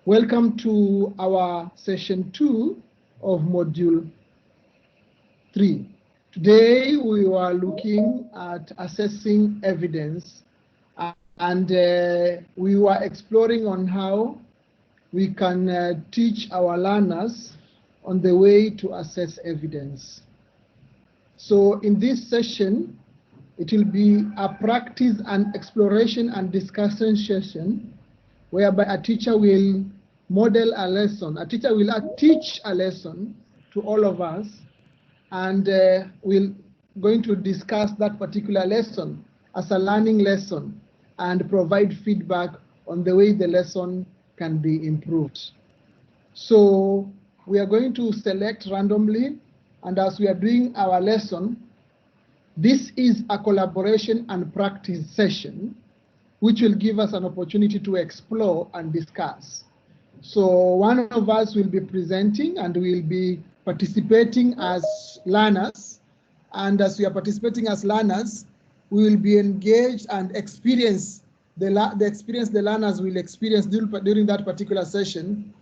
Welcome to our session 2 of module 3. Today we are looking at assessing evidence, and we were exploring on how we can teach our learners on the way to assess evidence. So in this session, it will be a practice and exploration and discussion session whereby a teacher will model a lesson. A teacher will teach a lesson to all of us, and we're going to discuss that particular lesson as a learning lesson and provide feedback on the way the lesson can be improved. So we are going to select randomly, and as we are doing our lesson, this is a collaboration and practice session, which will give us an opportunity to explore and discuss. So one of us will be presenting and we'll be participating as learners. And as we are participating as learners, we will be engaged and experience the experience the learners will experience during that particular session.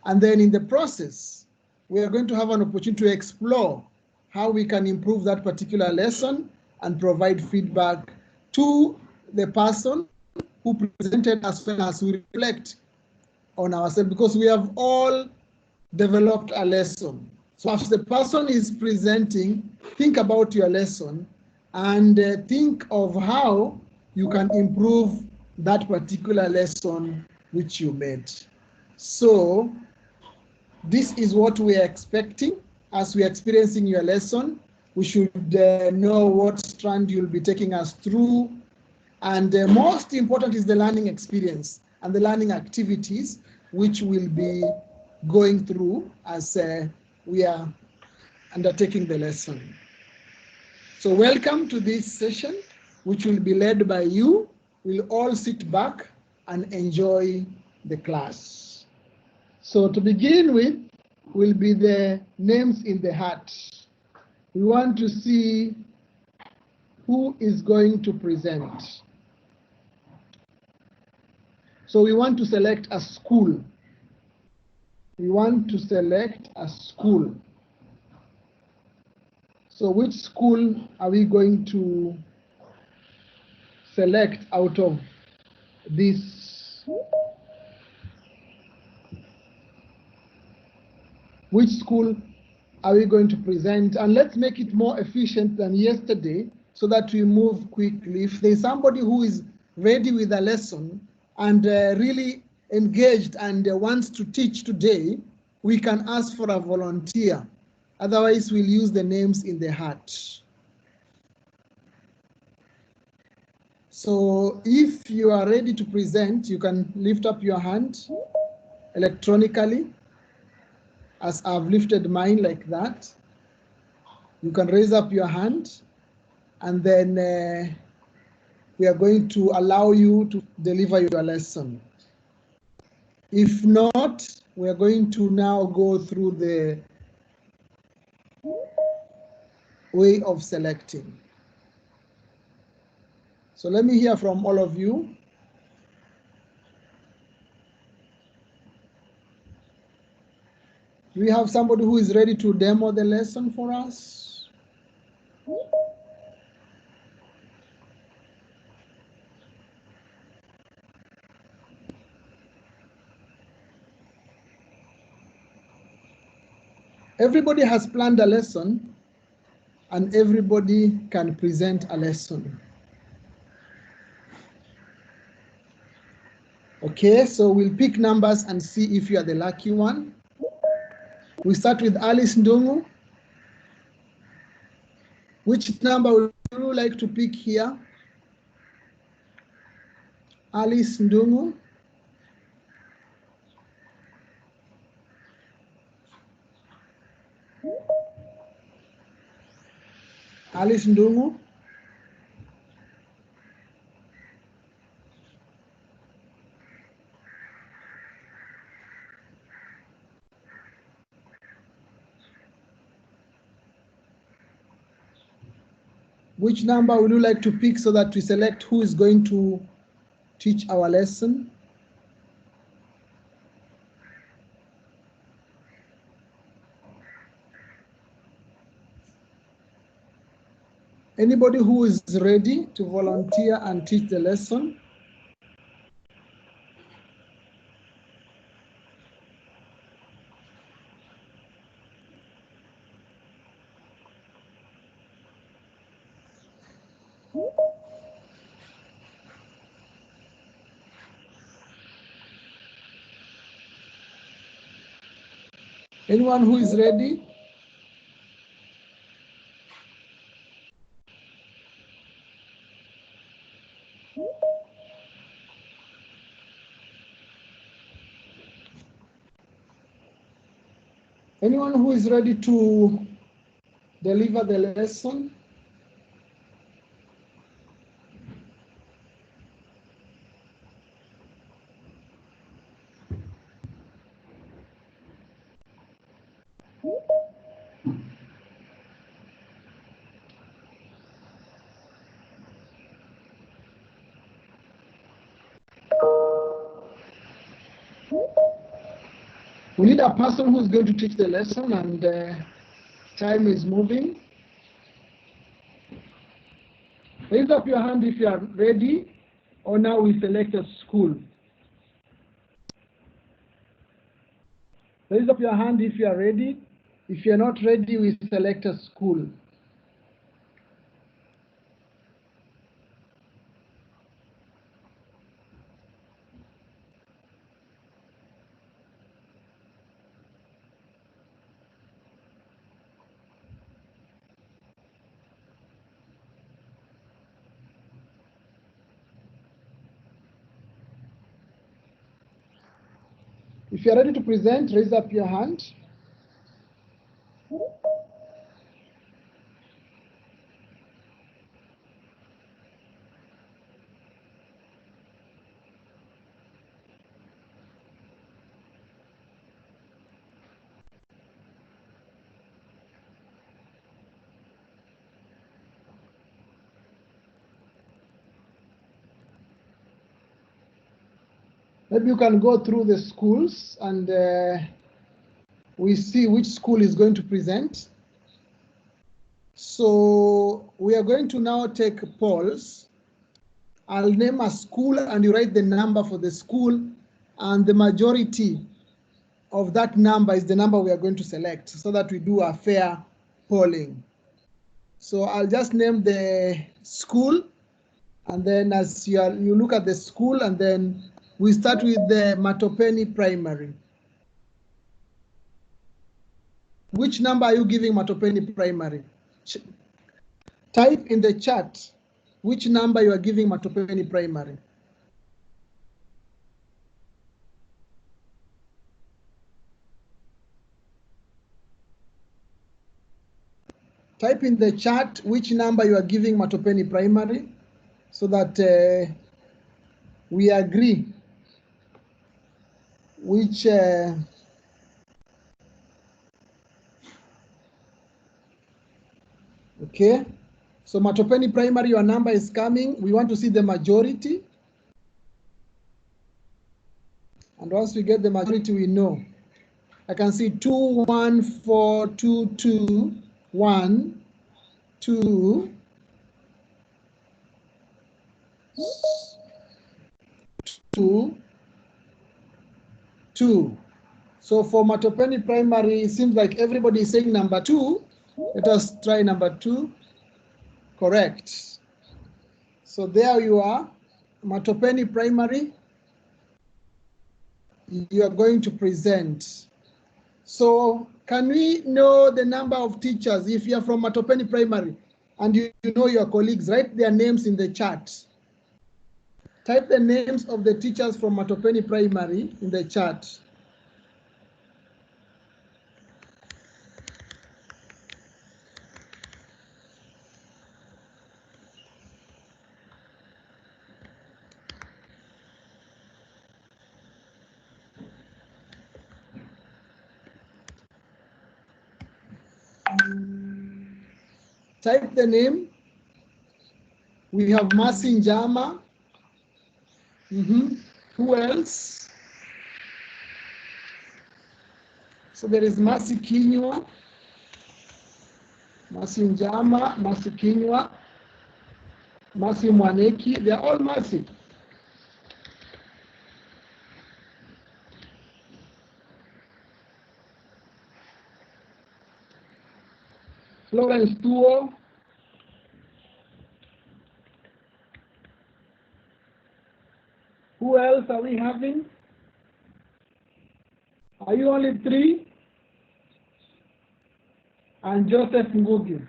And then in the process, we are going to have an opportunity to explore how we can improve that particular lesson and provide feedback to the person who presented, as well as we reflect on ourselves, because we have all developed a lesson. So as the person is presenting, think about your lesson and think of how you can improve that particular lesson which you made. So this is what we are expecting as we are experiencing your lesson. We should know what strand you'll be taking us through. And most important is the learning experience and the learning activities which we'll be going through as we are undertaking the lesson. So welcome to this session, which will be led by you. We'll all sit back and enjoy the class. So to begin with, will be the names in the hat. We want to see who is going to present. So we want to select a school. We want to select a school. So which school are we going to select out of this? Which school are we going to present? And let's make it more efficient than yesterday so that we move quickly. If there's somebody who is ready with a lesson and really engaged and wants to teach today, we can ask for a volunteer. Otherwise, we'll use the names in the hat. So if you are ready to present, you can lift up your hand electronically, as I've lifted mine like that. You can raise up your hand, and then we are going to allow you to deliver your lesson. If not, we are going to now go through the way of selecting. So let me hear from all of you. Do we have somebody who is ready to demo the lesson for us? Everybody has planned a lesson, and everybody can present a lesson. Okay, so we'll pick numbers and see if you are the lucky one. We start with Alice Ndungu. Which number would you like to pick here? Alice Ndungu. Alice Ndungu. Which number would you like to pick so that we select who is going to teach our lesson? Anybody who is ready to volunteer and teach the lesson? Anyone who is ready? Anyone who is ready to deliver the lesson? We need a person who's going to teach the lesson, and time is moving. Raise up your hand if you are ready, or now we select a school. Raise up your hand if you are ready. If you're not ready, we select a school. If you're ready to present, raise up your hand. Maybe you can go through the schools and we see which school is going to present. So we are going to now take polls. I'll name a school and you write the number for the school, and the majority of that number is the number we are going to select so that we do a fair polling. So I'll just name the school, and then as you look at the school, and then we start with the Matopeni Primary. Which number are you giving Matopeni Primary? Type in the chat which number you are giving Matopeni Primary. Type in the chat which number you are giving Matopeni Primary so that we agree which okay. So Matopeni Primary, your number is coming. We want to see the majority. And once we get the majority, we know. I can see 2, 1, 4, 2, 2, 1, 2, 2, 2. So for Matopeni Primary, it seems like everybody is saying number 2. Let us try number 2. Correct. So there you are, Matopeni Primary. You are going to present. So can we know the number of teachers? If you are from Matopeni Primary and you know your colleagues, write their names in the chat. Type the names of the teachers from Matopeni Primary in the chat. Type the name. We have Masi Njama. Who else? So there is Masi Kinywa, Masi Njama, Masi Kinywa. Mercy Mwaneki, they are all Mercy. Florence Tuo. Who else are we having? Are you only 3? And Joseph Ngugi.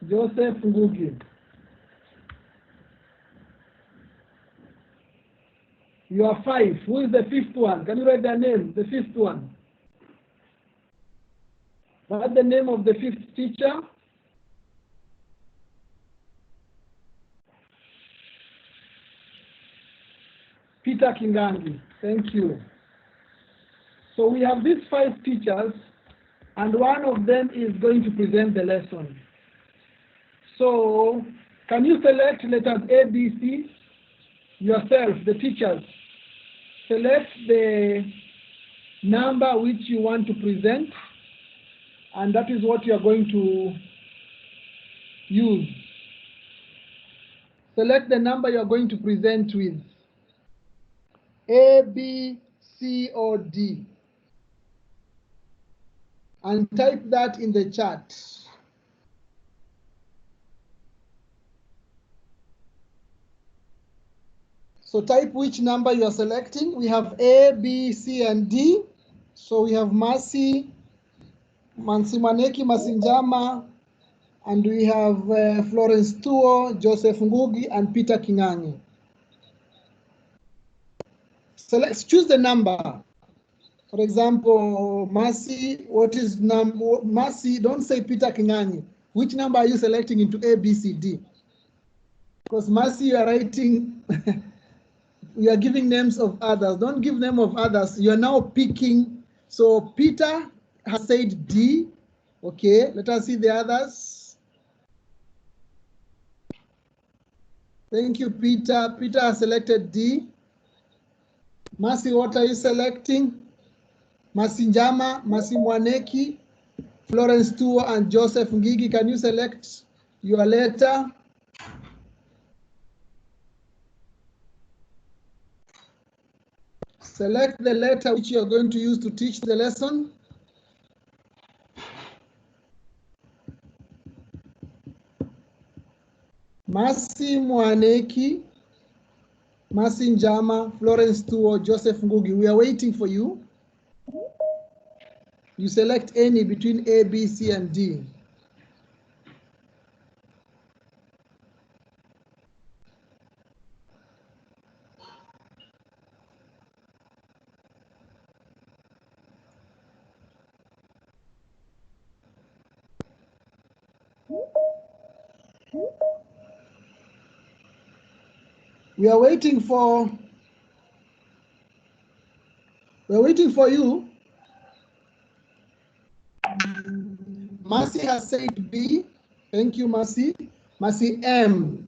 Joseph Ngugi. You are 5. Who is the 5th one? Can you write their name? The 5th one. What's the name of the 5th teacher? Peter Kingangi. Thank you. So we have these 5 teachers, and one of them is going to present the lesson. So can you select letters A, B, C? Yourself, the teachers. Select the number which you want to present, and that is what you are going to use. Select the number you are going to present with. A, B, C, or D. And type that in the chat. So type which number you are selecting. We have A, B, C, and D. So we have Mercy, Mansi Masinjama, and we have Florence Tuo, Joseph Ngugi, and Peter Kingangi. So let's choose the number. For example, Mercy, what is number? Mercy, don't say Peter Kingangi. Which number are you selecting into A, B, C, D? Because Mercy, you are writing, you are giving names of others. Don't give name of others. You are now picking. So Peter has said D. Okay, let us see the others. Thank you, Peter. Peter has selected D. Mercy, what are you selecting? Masinjama, Mercy Mwaneki, Florence Tuo, and Joseph Ngigi. Can you select your letter? Select the letter which you are going to use to teach the lesson. Mercy Mwaneki, Masinjama, Florence Tuo, Joseph Ngugi. We are waiting for you. You select any between A, B, C, and D. We are waiting for you. Mercy has said B. Thank you, Mercy. Mercy M.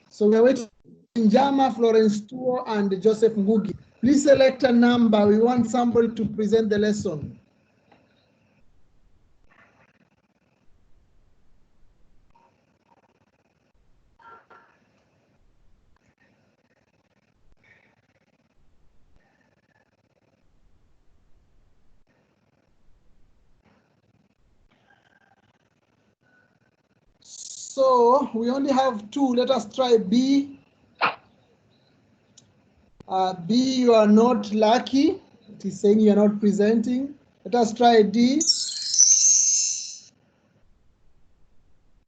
So we are waiting for Njama, Florence Tuo, and Joseph Ngugi. Please select a number. We want somebody to present the lesson. So we only have 2. Let us try B. B, you are not lucky. It is saying you are not presenting. Let us try D.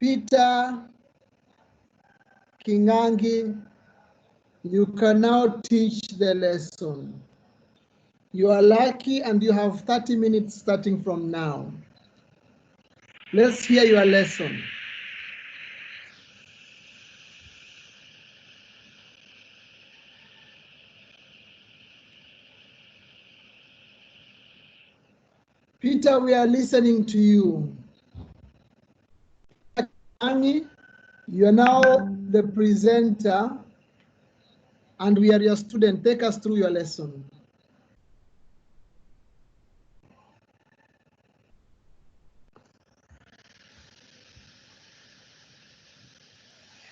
Peter Kingangi, you can now teach the lesson. You are lucky and you have 30 minutes starting from now. Let's hear your lesson. Peter, we are listening to you. Annie, you are now the presenter and we are your student. Take us through your lesson.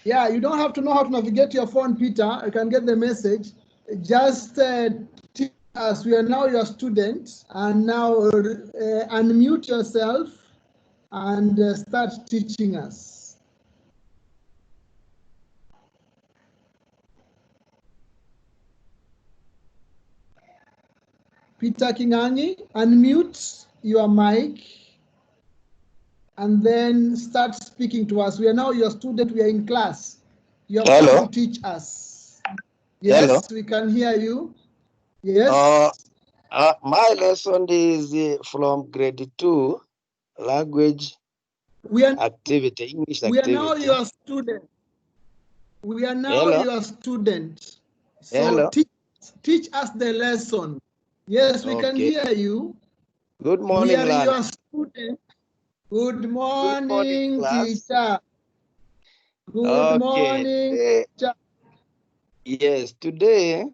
Yeah, you don't have to know how to navigate your phone, Peter. You can get the message. Just teach us. We are now your students, and now unmute yourself and start teaching us. Peter Kingangi, unmute your mic and then start speaking to us. We are now your student. We are in class. You have come to teach us. Yes, Hello. we can hear you. Yes. My lesson is from grade 2, language activity, English activity. We are now your student. We are now your student. So teach us the lesson. Yes, we can hear you. Good morning, we are Lana. Your student. Good morning, teacher. Good morning, teacher. Yes, today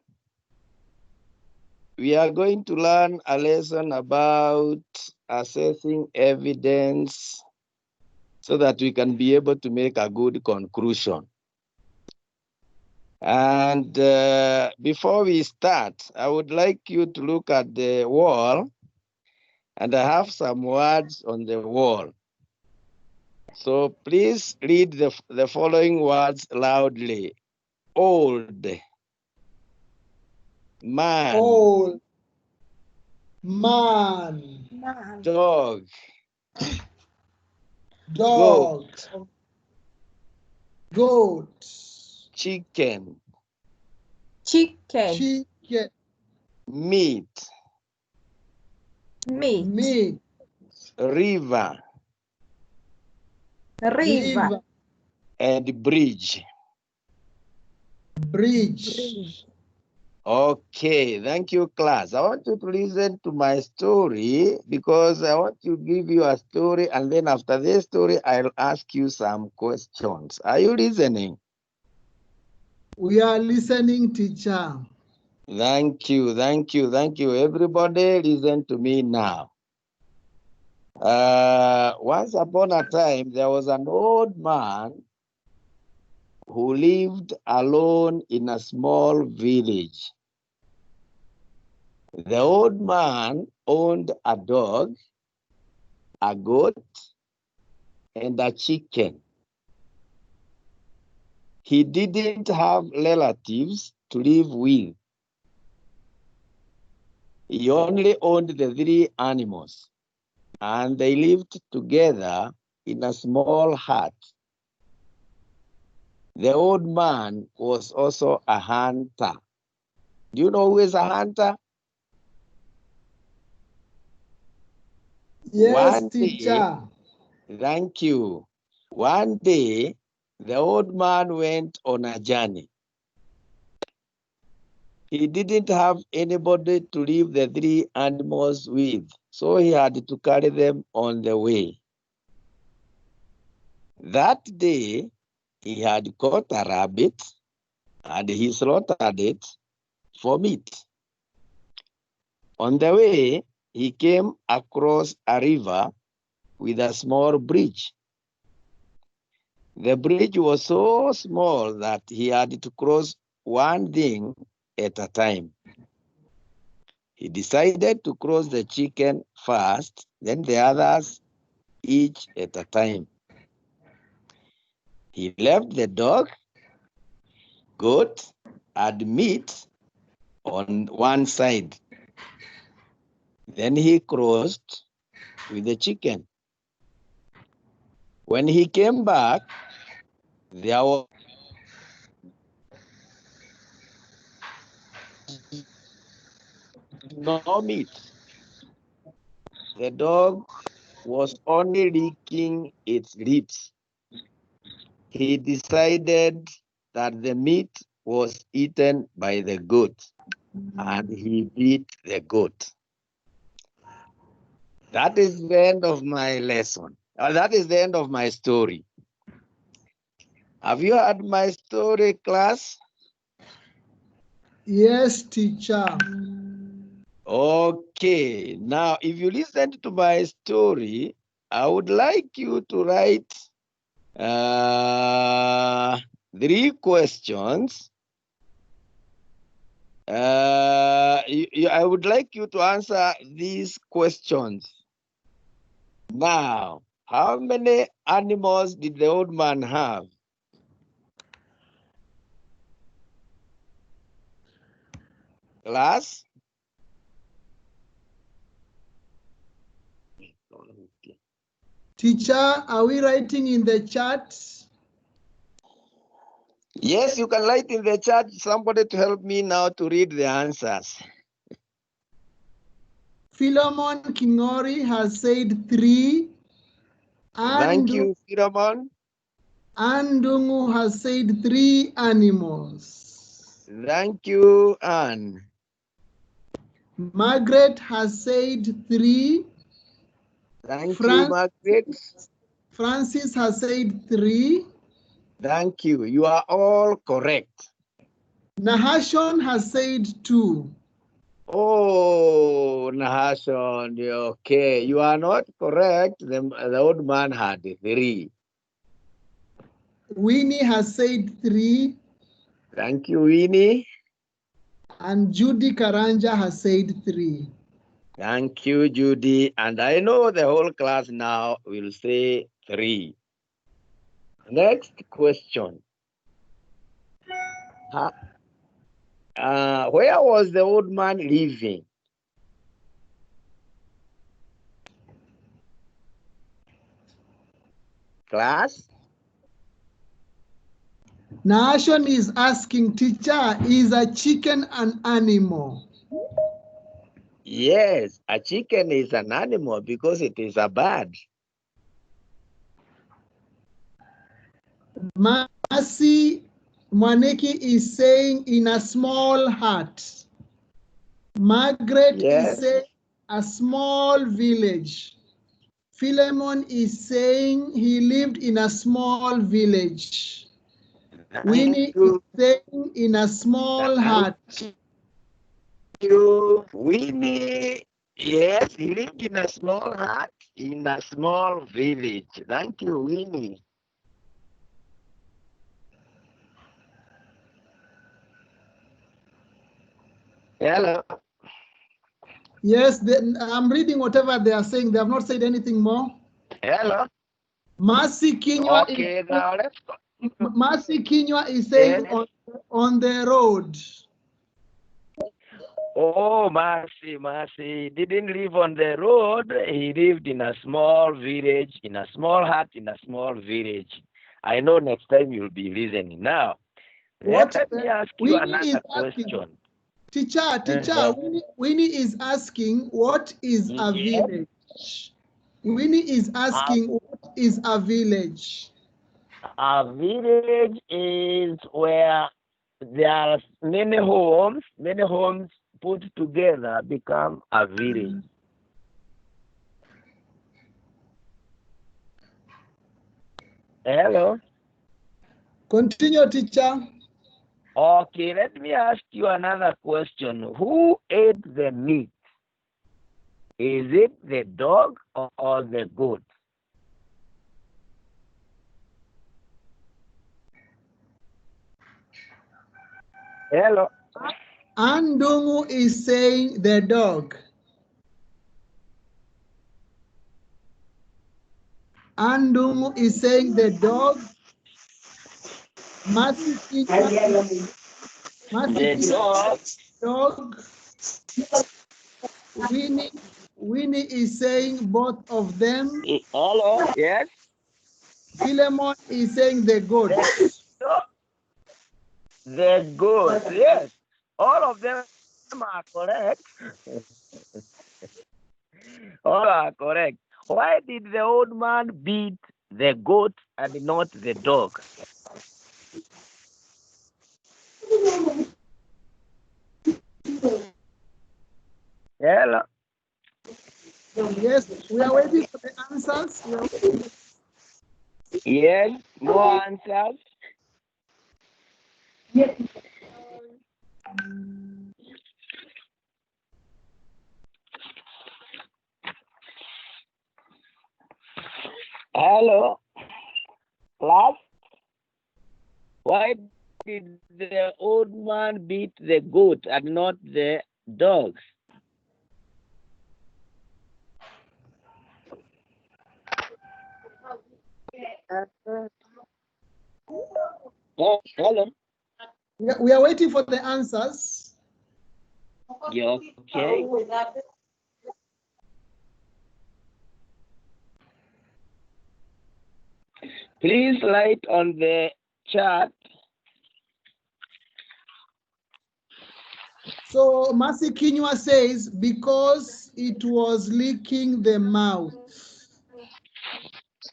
we are going to learn a lesson about assessing evidence so that we can be able to make a good conclusion. And before we start, I would like you to look at the wall, and I have some words on the wall. So please read the following words loudly. Old, man, old, man, dog, dog, goat, chicken, chicken, meat, river, and bridge. Bridge. Okay, thank you, class. I want you to listen to my story because I want to give you a story, and then after this story, I'll ask you some questions. Are you listening? We are listening, teacher. Thank you, thank you, thank you. Everybody listen to me now. Once upon a time, there was an old man who lived alone in a small village. The old man owned a dog, a goat, and a chicken. He didn't have relatives to live with. He only owned the 3 animals, and they lived together in a small hut. The old man was also a hunter. Do you know who is a hunter? Yes, teacher. Thank you. One day, the old man went on a journey. He didn't have anybody to leave the 3 animals with, so he had to carry them on the way. That day, he had caught a rabbit and he slaughtered it for meat. On the way, he came across a river with a small bridge. The bridge was so small that he had to cross one thing at a time. He decided to cross the chicken first, then the others each at a time. He left the dog, goat, and meat on one side. Then he crossed with the chicken. When he came back, there was no meat. The dog was only licking its lips. He decided that the meat was eaten by the goat, and he beat the goat. That is the end of my lesson. That is the end of my story. Have you heard my story, class? Yes, teacher. Okay, now if you listen to my story, I would like you to write 3 questions. I would like you to answer these questions. Now, how many animals did the old man have? Class? Teacher, are we writing in the chat? Yes, you can write in the chat. Somebody to help me now to read the answers. Philemon Kingori has said 3. Thank you, Philemon. Andungu has said 3 animals. Thank you, Anne. Margaret has said 3. Thank you, Margaret. Francis has said 3. Thank you. You are all correct. Nahashon has said 2. Oh, Nahashon, okay. You are not correct. The old man had 3. Winnie has said 3. Thank you, Winnie. And Judy Karanja has said 3. Thank you, Judy. And I know the whole class now will say 3. Next question. Where was the old man living? Class? Nahashon is asking, teacher, is a chicken an animal? Yes, a chicken is an animal because it is a bird. Mercy Mwaneki is saying in a small hut. Margaret is saying a small village. Philemon is saying he lived in a small village. Winnie is saying in a small hut. Winnie, yes, he lived in a small hut, in a small village. Thank you, Winnie. Hello. Yes, I'm reading whatever they are saying. They have not said anything more. Hello. Mercy Kinywa Okay, now let's go. Mercy Kinywa is saying on the road. Oh, Mercy didn't live on the road. He lived in a small village, in a small hut, in a small village. I know next time you'll be listening. Now, let me ask you another question. Teacher, Winnie is asking, what is a village? Winnie is asking, what is a village? A village is where there are many homes put together become a village. Hello? Continue, teacher. Okay, let me ask you another question. Who ate the meat? Is it the dog or the goat? Hello? Andungu is saying the dog. Andungu is saying the dog. Dog. Winnie is saying both of them. Hello? Yes? Philemon is saying the goat. The goat, yes. All of them are correct. All are correct. Why did the old man beat the goat and not the dog? Hello? Yes, we are waiting for the answers. Yes, more answers. Hello? Class? Why did the old man beat the goat and not the dogs? Oh, hello. We are waiting for the answers. You okay? Please write on the chat. So Masi Kinywa says, because it was licking the mouth.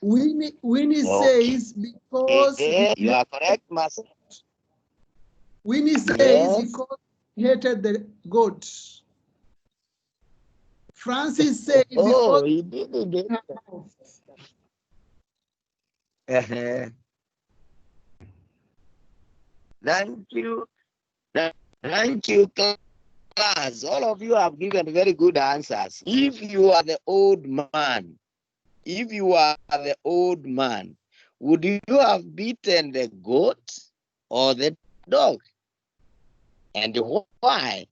Winnie says, because you are correct, Master. Winnie says, Yes. because he hated the goat. Francis says, Oh, because he didn't get her mouth. Thank you. Thank you, class. All of you have given very good answers. If you are the old man, would you have beaten the goat or the dog? And why?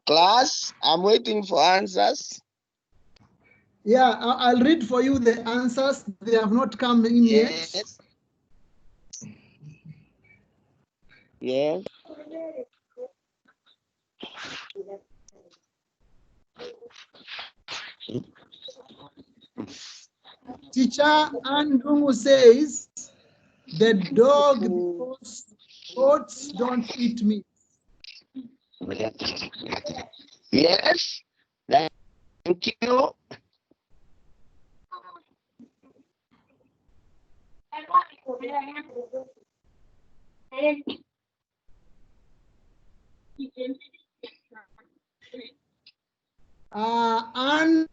Class, I'm waiting for answers. Yeah, I'll read for you the answers. They have not come in yet. Yes. Teacher Andungu says, the dog, because goats don't eat meat. Yes. Thank you. Anne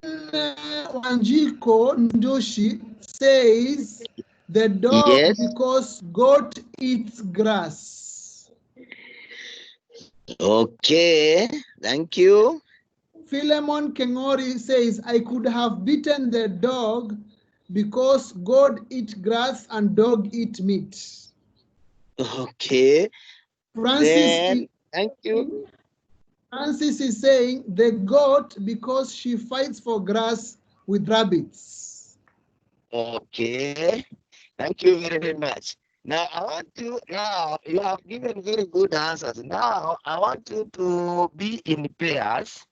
Wanjiko Ndoshi says, the dog, Yes. because goat eats grass. Okay. Thank you. Philemon Kengori says, I could have beaten the dog because goat eat grass and dog eat meat. Okay. Thank you. Francis is saying, the goat because she fights for grass with rabbits. Okay. Thank you very much. Now you have given very good answers. Now I want you to be in pairs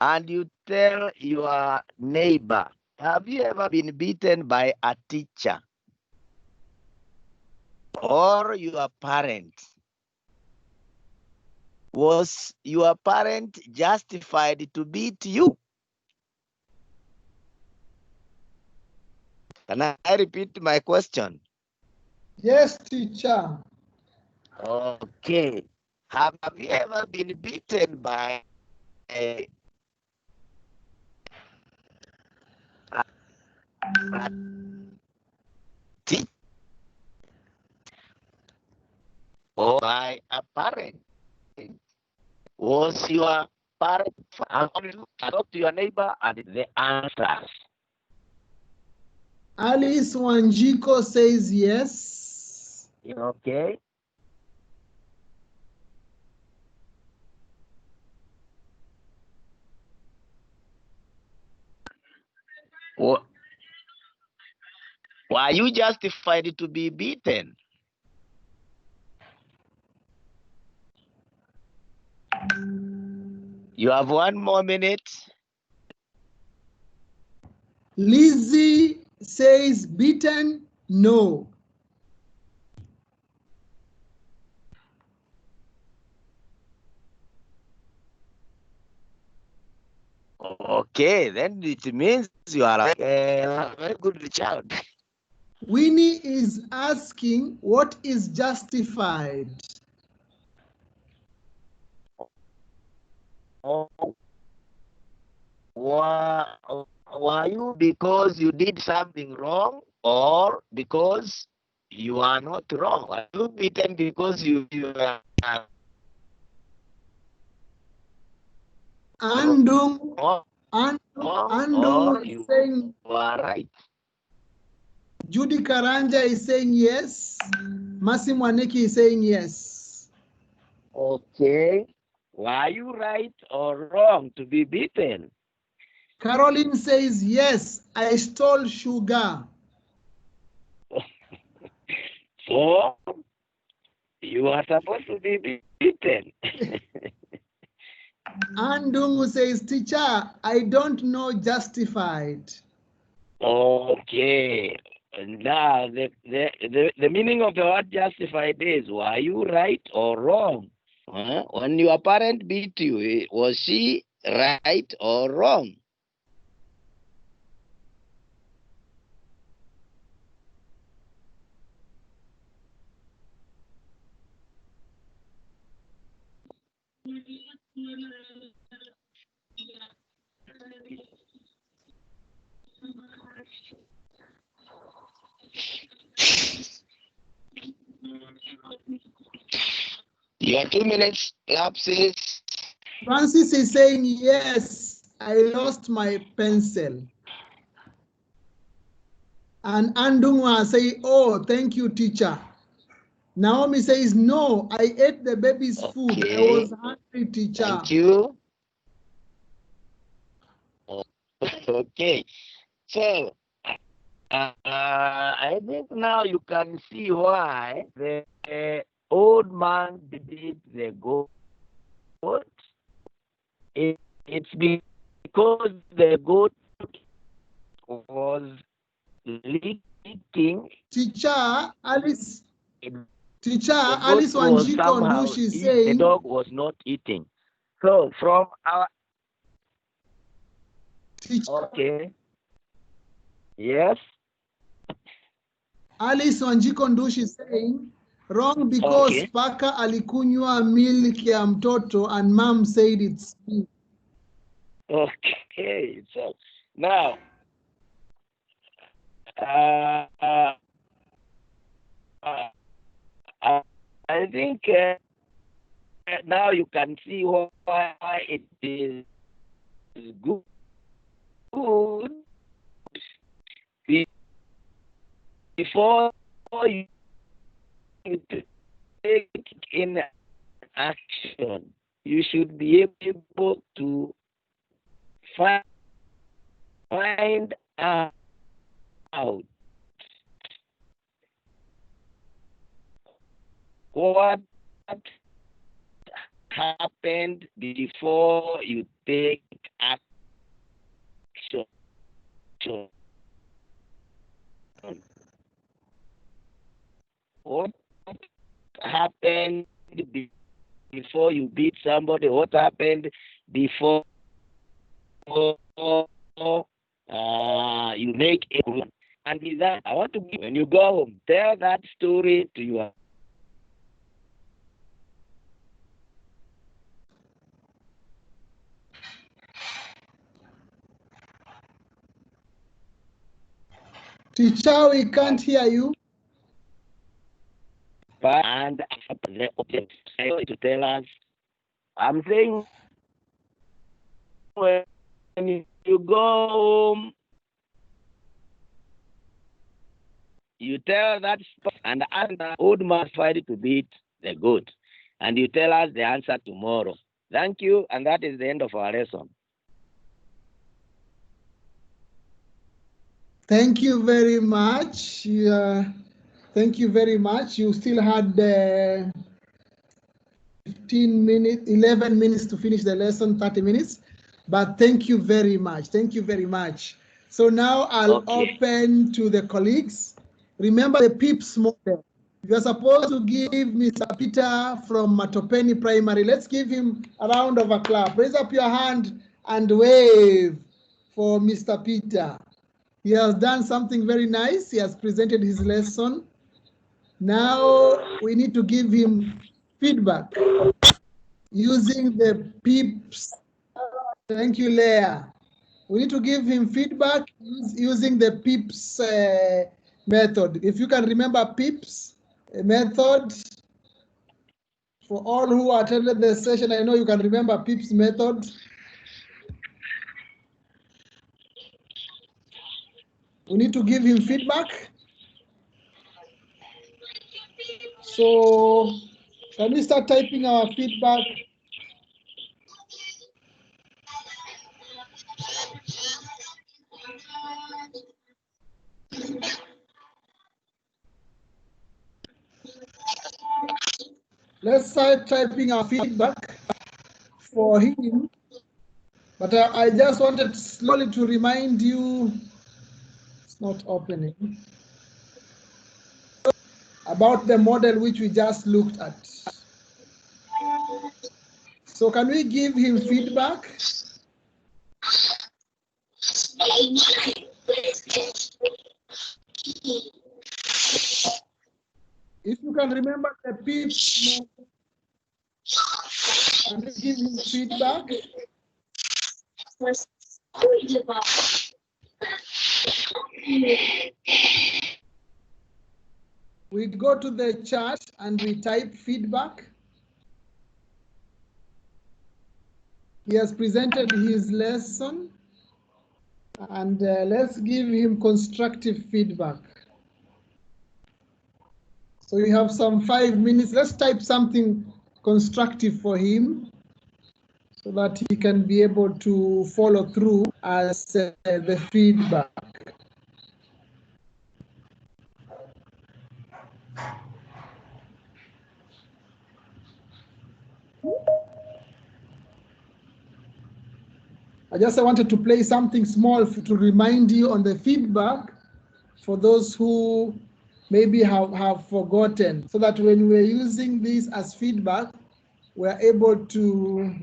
and you tell your neighbor, have you ever been beaten by a teacher or your parent? Was your parent justified to beat you? Can I repeat my question? Yes, teacher. Okay. Have you ever been beaten by a teacher or by a parent? Was your parent? I want you to talk to your neighbor and the answers. Alice Wanjiko says yes. Okay. Were you justified to be beaten? You have 1 more minute. Lizzie says beaten, no. Okay, then it means you are a very good child. Winnie is asking what is justified. Were you because you did something wrong or because you are not wrong? Are you beaten because you are Andung, wrong, Andung or is you saying, are right? Judy Karanja is saying yes. Masi Mwaniki is saying yes. Okay. Were you right or wrong to be beaten? Caroline says yes, I stole sugar. So you are supposed to be beaten. Andung says, teacher, I don't know justified. Okay. Now the meaning of the word justified is, were you right or wrong? When your parent beat you, was she right or wrong? Your 2 minutes lapses. Francis is saying yes, I lost my pencil. And Andungwa say, oh, thank you, teacher. Naomi says, no, I ate the baby's food. I was hungry, teacher. Thank you. Okay. So, I think now you can see why the old man did the goat. It's because the goat was leaking. Teacher, Alice. Teacher, The Alice goat was Wanjiko, somehow she's the saying, dog was not eating. So from our teacher, okay. Yes. Alice Wanjiko she's saying, wrong because Okay. paka alikunywa milk ya mtoto and mom said it's me. Okay. So now I think now you can see why it is good before you take in action. You should be able to find out what happened before you take action. What happened before you beat somebody? What happened before you make a rule? And with that, I want to give, when you go home, tell that story to your Teacher, we can't hear you. and the object to tell us. I'm saying when you go home, you tell that and ask the old man tried to beat the goat, and you tell us the answer tomorrow. Thank you, and that is the end of our lesson. Thank you very much. Thank you very much. You still had 15 minutes, 11 minutes to finish the lesson, 30 minutes. But thank you very much. Thank you very much. So now I'll open to the colleagues. Remember the Peeps model. You're supposed to give Mr. Peter from Matopeni Primary. Let's give him a round of applause. Raise up your hand and wave for Mr. Peter. He has done something very nice. He has presented his lesson. Now we need to give him feedback using the Peeps. Thank you, Leah. We need to give him feedback using the Peeps method. If you can remember Peeps, a method, for all who attended the session, I know you can remember Peeps method. We need to give him feedback. So can we start typing our feedback? Let's start typing our feedback for him. But I just wanted slowly to remind you, it's not opening, about the model which we just looked at. So can we give him feedback? If you can remember the Peeps, can we give him feedback? We go to the chat and we type feedback. He has presented his lesson, and let's give him constructive feedback. So we have some 5 minutes. Let's type something constructive for him so that he can be able to follow through as the feedback. I wanted to play something small to remind you on the feedback for those who maybe have forgotten, so that when we're using this as feedback, we're able to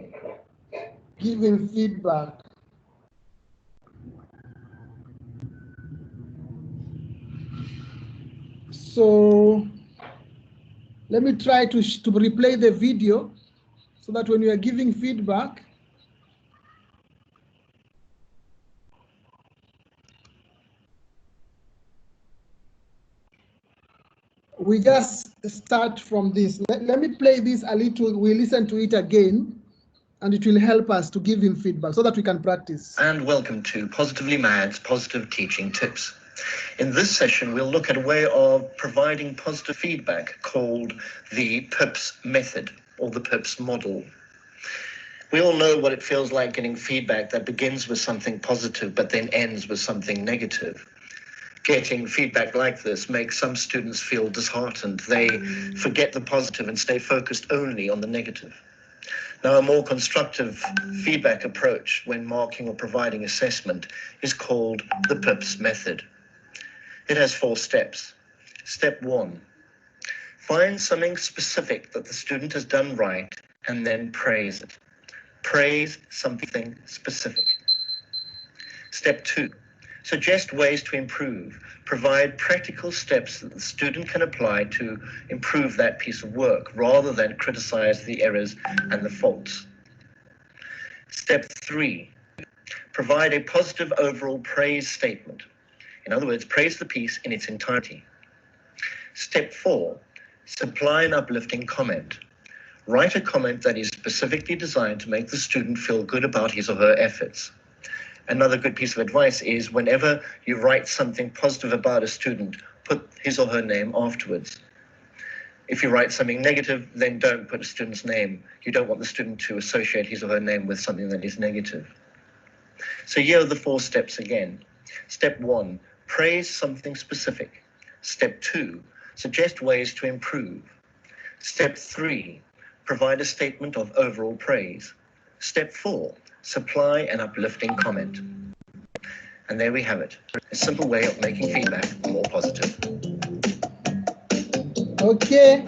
give him feedback. So let me try to replay the video so that when we are giving feedback, we just start from this. Let me play this a little. We listen to it again, and it will help us to give him feedback so that we can practice. And welcome to Positively Mad's Positive Teaching Tips. In this session, we'll look at a way of providing positive feedback called the Peeps method or the Peeps model. We all know what it feels like getting feedback that begins with something positive but then ends with something negative. Getting feedback like this makes some students feel disheartened. They forget the positive and stay focused only on the negative. Now, a more constructive feedback approach when marking or providing assessment is called the Peeps method. It has 4 steps. Step 1, find something specific that the student has done right and then praise it. Praise something specific. Step 2, suggest ways to improve. Provide practical steps that the student can apply to improve that piece of work rather than criticize the errors and the faults. Step 3, provide a positive overall praise statement. In other words, praise the piece in its entirety. Step 4, supply an uplifting comment. Write a comment that is specifically designed to make the student feel good about his or her efforts. Another good piece of advice is whenever you write something positive about a student, put his or her name afterwards. If you write something negative, then don't put a student's name. You don't want the student to associate his or her name with something that is negative. So here are the 4 steps again. Step 1, praise something specific. Step 2, suggest ways to improve. Step 3, provide a statement of overall praise. Step 4, supply an uplifting comment. And there we have it, a simple way of making feedback more positive. Okay.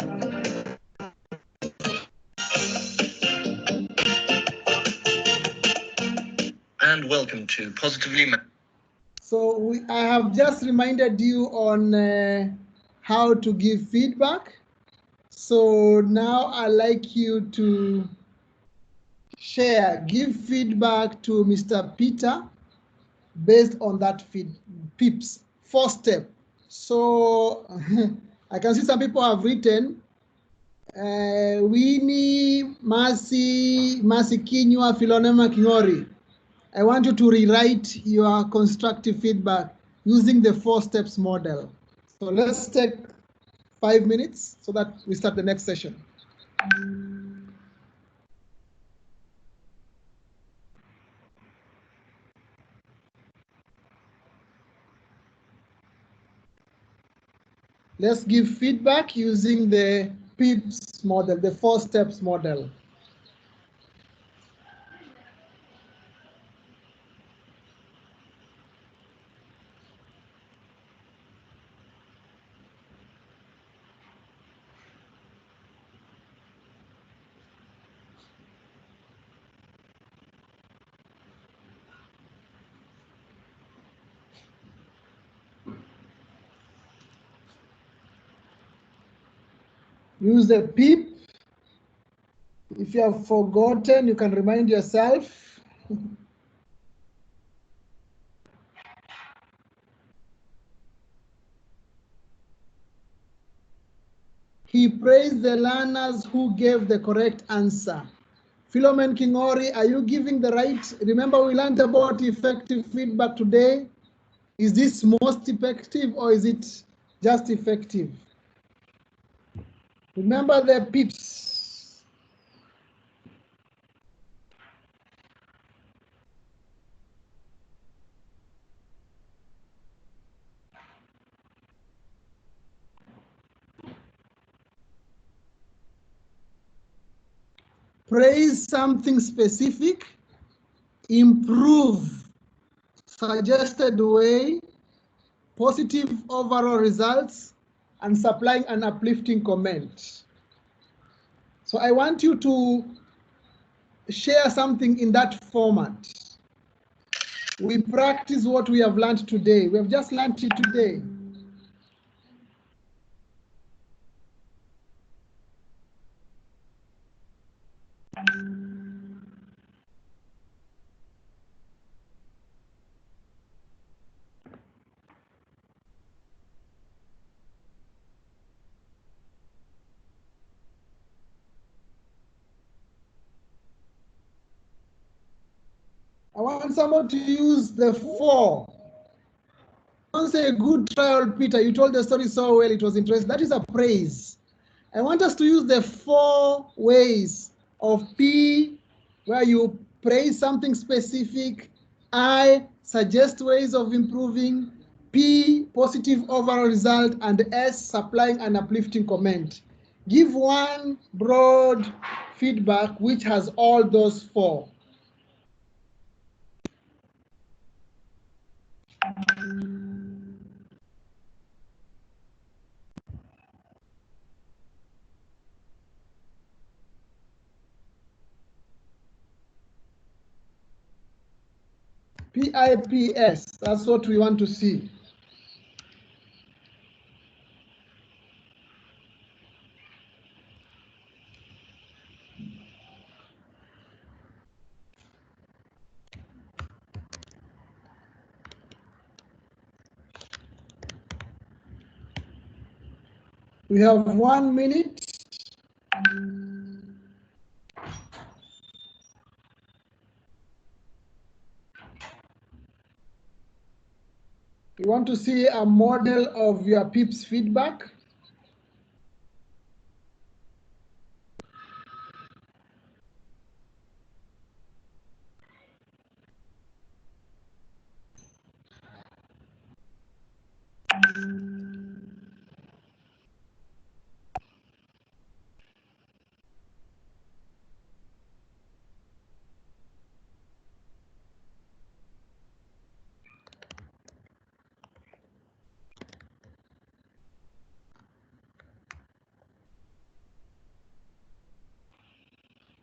And welcome to Positively Mad. So I have just reminded you on how to give feedback. So now I'd like you to give feedback to Mr. Peter based on that Peeps 4 step. So I can see some people have written, Winnie, Mercy Kinyua, Philonema Kingori. I want you to rewrite your constructive feedback using the 4 steps model. So let's take 5 minutes so that we start the next session. Let's give feedback using the Peeps model, the 4 steps model. Use the Peep. If you have forgotten, you can remind yourself. He praised the learners who gave the correct answer. Philomen Kingori, are you giving the right? Remember, we learned about effective feedback today. Is this most effective or is it just effective? Remember the Peeps. Praise something specific, improve, suggested way, positive overall results, and supplying an uplifting comment. So I want you to share something in that format. We practice what we have learned today. We have just learned it today. I want someone to use the 4. Don't say good trial, Peter. You told the story so well, it was interesting. That is a praise. I want us to use the 4 ways of P, where you praise something specific. I, suggest ways of improving. P, positive overall result. And S, supplying an uplifting comment. Give one broad feedback which has all those 4. PIPS, that's what we want to see. We have 1 minute. You want to see a model of your Peeps feedback?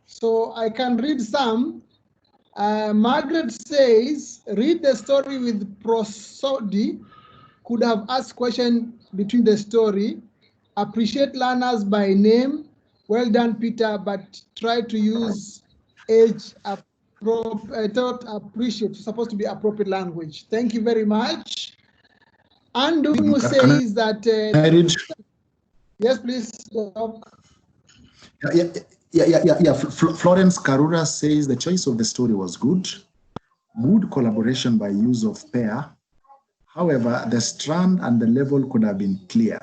So I can read some. Margaret says, read the story with prosody. Could have asked question between the story. Appreciate learners by name. Well done, Peter, but try to use age appropriate. I thought appreciate is supposed to be appropriate language. Thank you very much. Andu says that. I read? Yes, please. Yeah. Florence Karura says the choice of the story was good. Good collaboration by use of pair. However, the strand and the level could have been clear.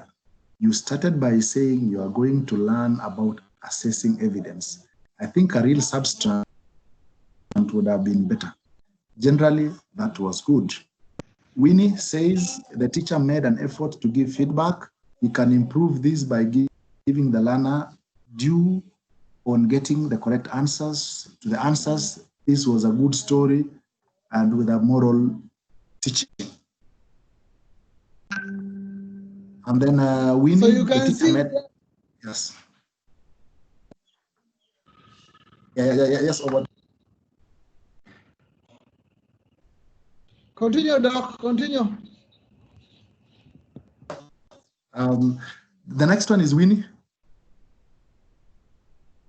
You started by saying you are going to learn about assessing evidence. I think a real substrand would have been better. Generally, that was good. Winnie says the teacher made an effort to give feedback. He can improve this by giving the learner due on getting the correct answers to the answers. This was a good story and with a moral teaching. And then Winnie, so you can see. Yes. Yes, over. Continue, Doc, continue. The next one is Winnie.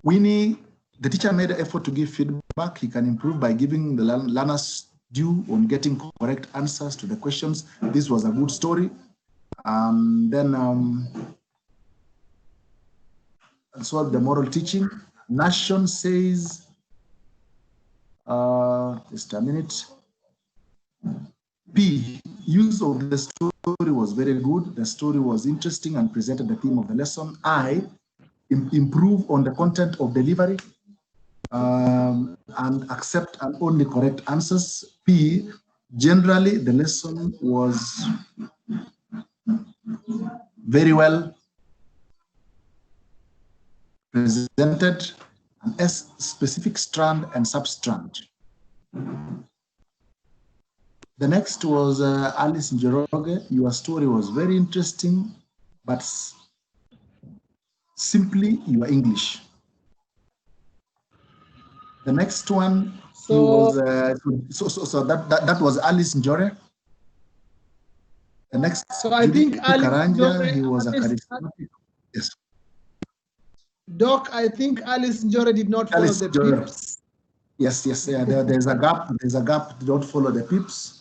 Winnie, the teacher made an effort to give feedback. He can improve by giving the learners due on getting correct answers to the questions. This was a good story. Then so the moral teaching. Nation says, just a minute. P, use of the story was very good. The story was interesting and presented the theme of the lesson. I, improve on the content of delivery and accept and only correct answers. P, generally the lesson was very well presented. And S, specific strand and substrand. The next was Alice Njoroge. Your story was very interesting, but simply your English. The next one was that was Alice Njore. The next, so I think Alice Karanja, Njore, he was a charismatic. Yes. Doc, I think Alice Njore did not follow Alice the Njore. Peeps. Yes. There's a gap. There's a gap. Don't follow the Peeps.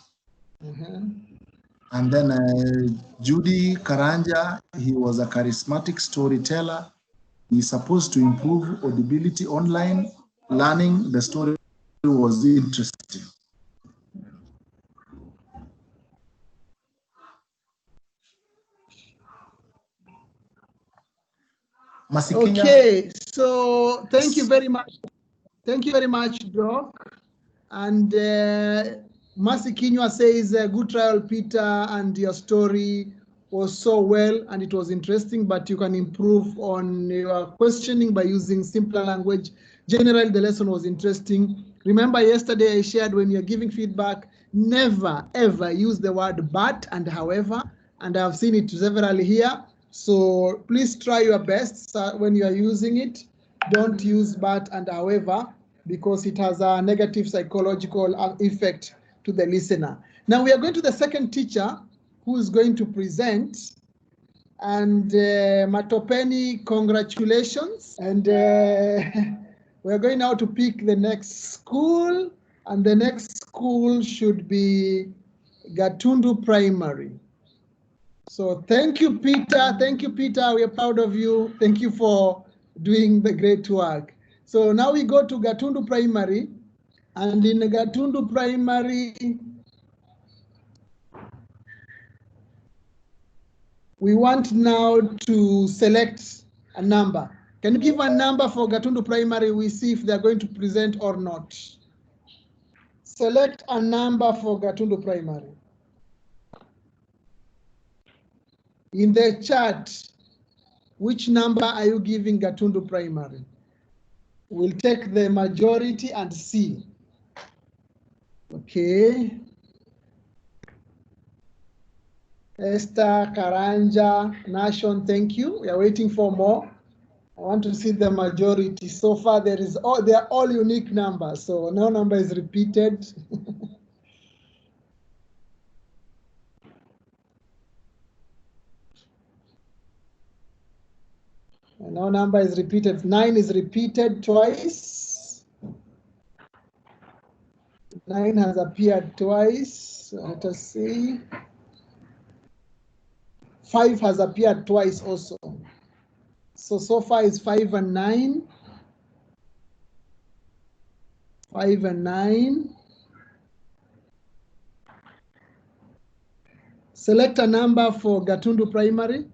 And then Judy Karanja, he was a charismatic storyteller. He's supposed to improve audibility online. Learning the story was interesting. Masikinya. Okay, so thank you very much. Thank you very much, Doc. And Mercy Kinywa says, good trial, Peter, and your story was so well and it was interesting, but you can improve on your questioning by using simpler language. Generally, the lesson was interesting. Remember yesterday I shared when you're giving feedback, never ever use the word but and however, and I've seen it severally here. So please try your best when you are using it. Don't use but and however, because it has a negative psychological effect to the listener. Now we are going to the second teacher who is going to present. And Matopeni, congratulations. And we're going now to pick the next school. And the next school should be Gatundu Primary. So thank you, Peter. Thank you, Peter. We are proud of you. Thank you for doing the great work. So now we go to Gatundu Primary. And in Gatundu Primary, we want now to select a number. Can you give a number for Gatundu Primary? We see if they're going to present or not. Select a number for Gatundu Primary. In the chat, which number are you giving Gatundu Primary? We'll take the majority and see. Okay. Esther, Karanja, Nation, thank you. We are waiting for more. I want to see the majority. So far, they are all unique numbers, so no number is repeated. And no number is repeated. 9 is repeated twice. 9 has appeared twice. So let us see. 5 has appeared twice also. So far is 5 and 9. 5 and 9. Select a number for Gatundu Primary.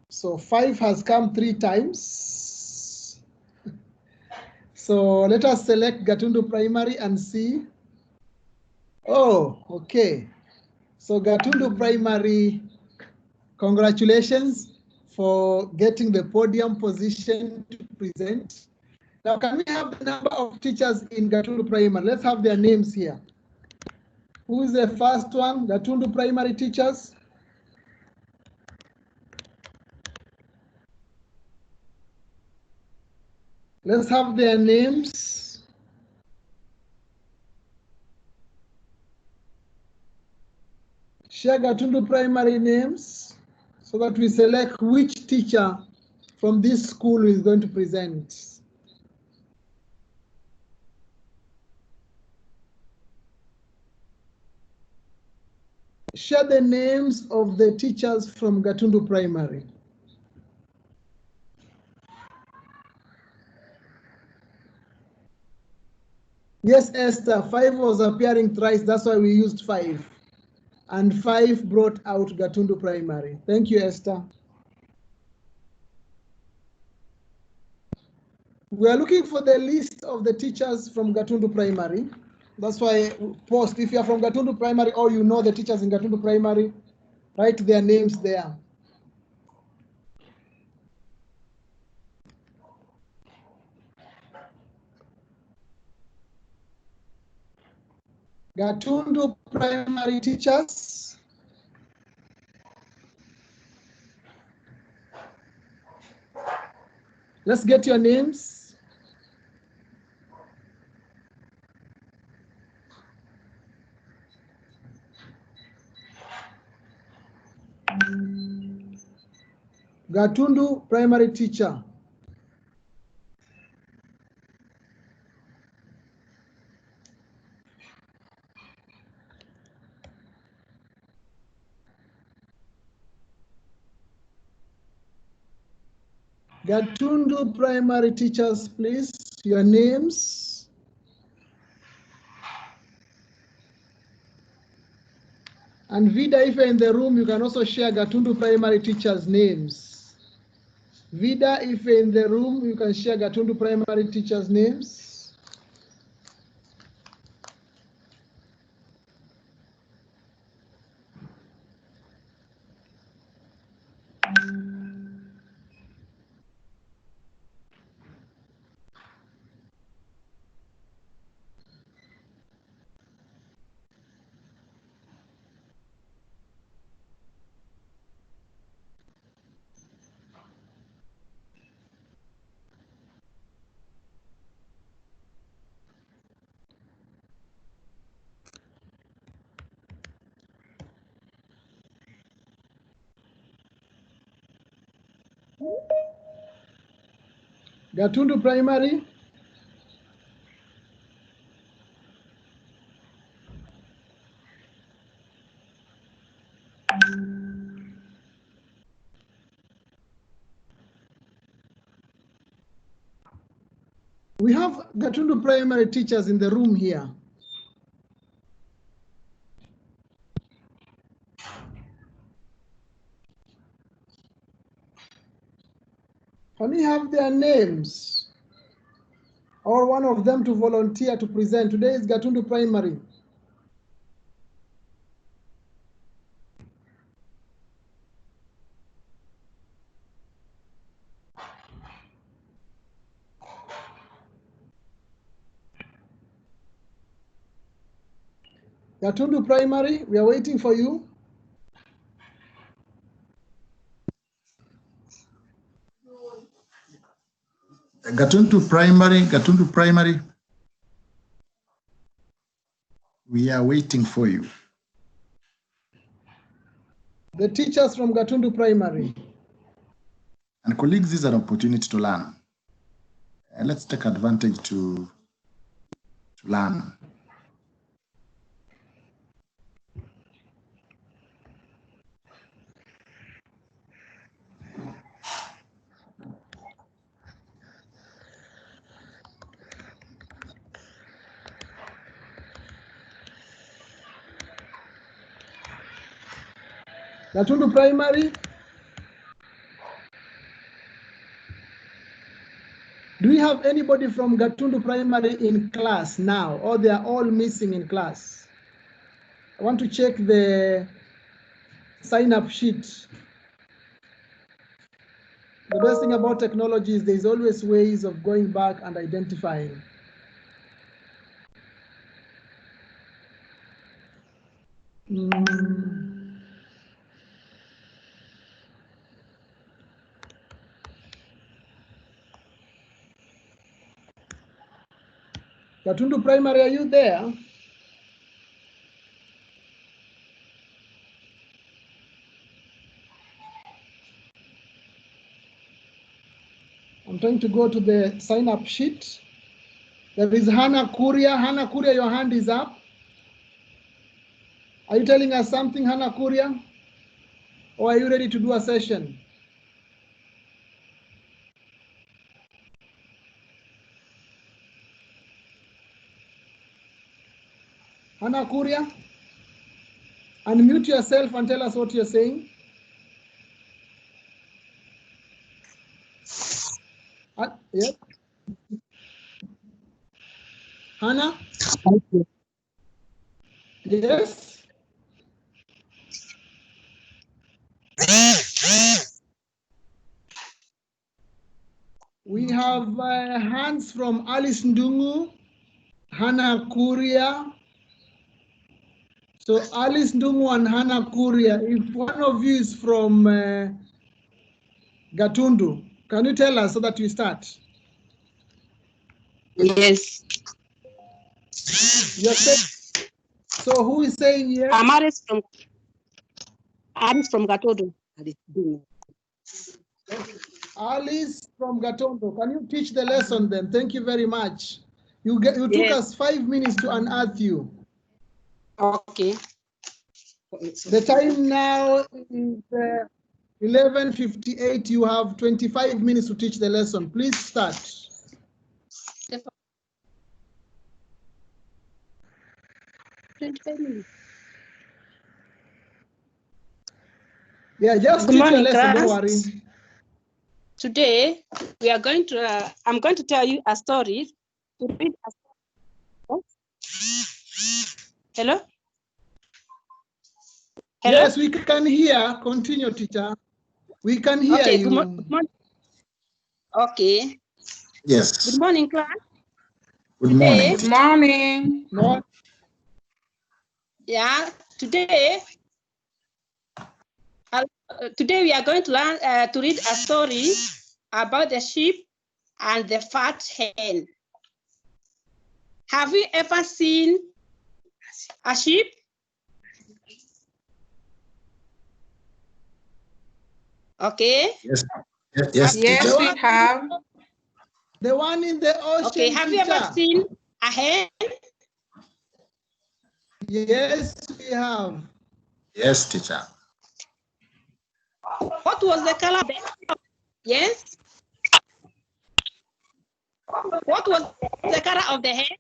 So 5 has come 3 times. So let us select Gatundu Primary and see. Oh, okay. So Gatundu Primary, congratulations for getting the podium position to present. Now, can we have the number of teachers in Gatundu Primary? Let's have their names here. Who is the first one? Gatundu Primary teachers. Let's have their names. Share Gatundu Primary names so that we select which teacher from this school is going to present. Share the names of the teachers from Gatundu Primary. Yes, Esther, 5 was appearing thrice, that's why we used 5. And 5 brought out Gatundu Primary. Thank you, Esther. We are looking for the list of the teachers from Gatundu Primary. That's why post, if you are from Gatundu Primary or you know the teachers in Gatundu Primary, write their names there. Gatundu Primary teachers. Let's get your names. Gatundu Primary teacher. Gatundu Primary teachers, please, your names. And Vida, if you're in the room, you can also share Gatundu Primary teachers' names. Vida, if you're in the room, you can share Gatundu Primary teachers' names. Gatundu Primary. We have Gatundu Primary teachers in the room here. Can we have their names? Or one of them to volunteer to present. Today is Gatundu Primary. Gatundu Primary, we are waiting for you. Gatundu Primary, we are waiting for you. The teachers from Gatundu Primary. And colleagues, this is an opportunity to learn. Let's take advantage to learn. Gatundu Primary. Do we have anybody from Gatundu Primary in class now, or they are all missing in class? I want to check the sign-up sheet. The best thing about technology is there's always ways of going back and identifying. Gatundu Primary, are you there? I'm trying to go to the sign-up sheet. There is Hannah Kuria. Hannah Kuria, your hand is up. Are you telling us something, Hannah Kuria? Or are you ready to do a session? Hannah Kuria, unmute yourself and tell us what you're saying. Yes. Hannah? Yes. We have hands from Alice Ndungu, Hannah Kuria. So Alice Ndungu and Hannah Kuria, if one of you is from Gatundu, can you tell us so that we start? Yes. You're saying, so who is saying yes? Alice from Gatundu. Alice from Gatundu. Can you teach the lesson then? Thank you very much. You took us 5 minutes to unearth you. Okay. The time now is 11:58. You have 25 minutes to teach the lesson. Please start. Yeah, just Good teach morning, your lesson, class. don't worry. Today, we are going to, I'm going to tell you a story. To read a story. Hello? Hello? Yes, we can hear. Continue, teacher. We can hear okay, you. Good morning. Okay. Yes. Good morning, class. Good morning. Today, Good morning. yeah, today we are going to learn to read a story about the sheep and the fat hen. Have you ever seen a sheep? Okay. Yes. Yes. Yes, we have. The one in the ocean. Okay. Have you ever seen a hen? Yes, we have. Yes, teacher. What was the color of the hen? Yes. What was the color of the hen?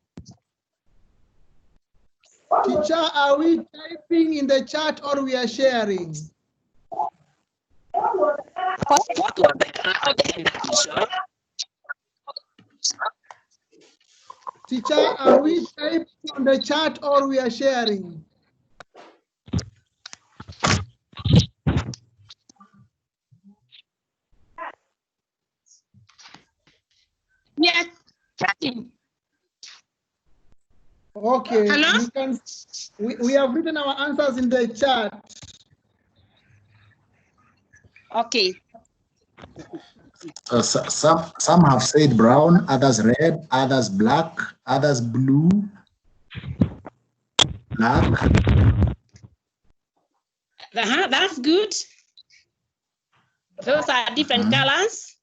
Teacher, are we typing in the chat or we are sharing? What was the color of the hen, teacher? Teacher, are we typing on the chat or we are sharing? Yes. Chatting. Okay. Hello? We have written our answers in the chat. Okay. Some have said brown, others red, others black, others blue, black. That's good. Those are different colors.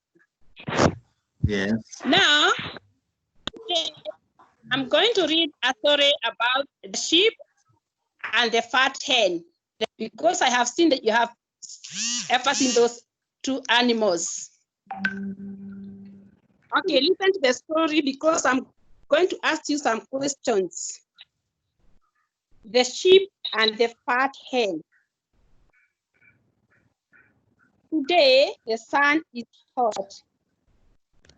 Yes. Now, I'm going to read a story about the sheep and the fat hen, because I have seen that you have ever seen those two animals. Okay, listen to the story because I'm going to ask you some questions. The sheep and the fat hen. Today, the sun is hot.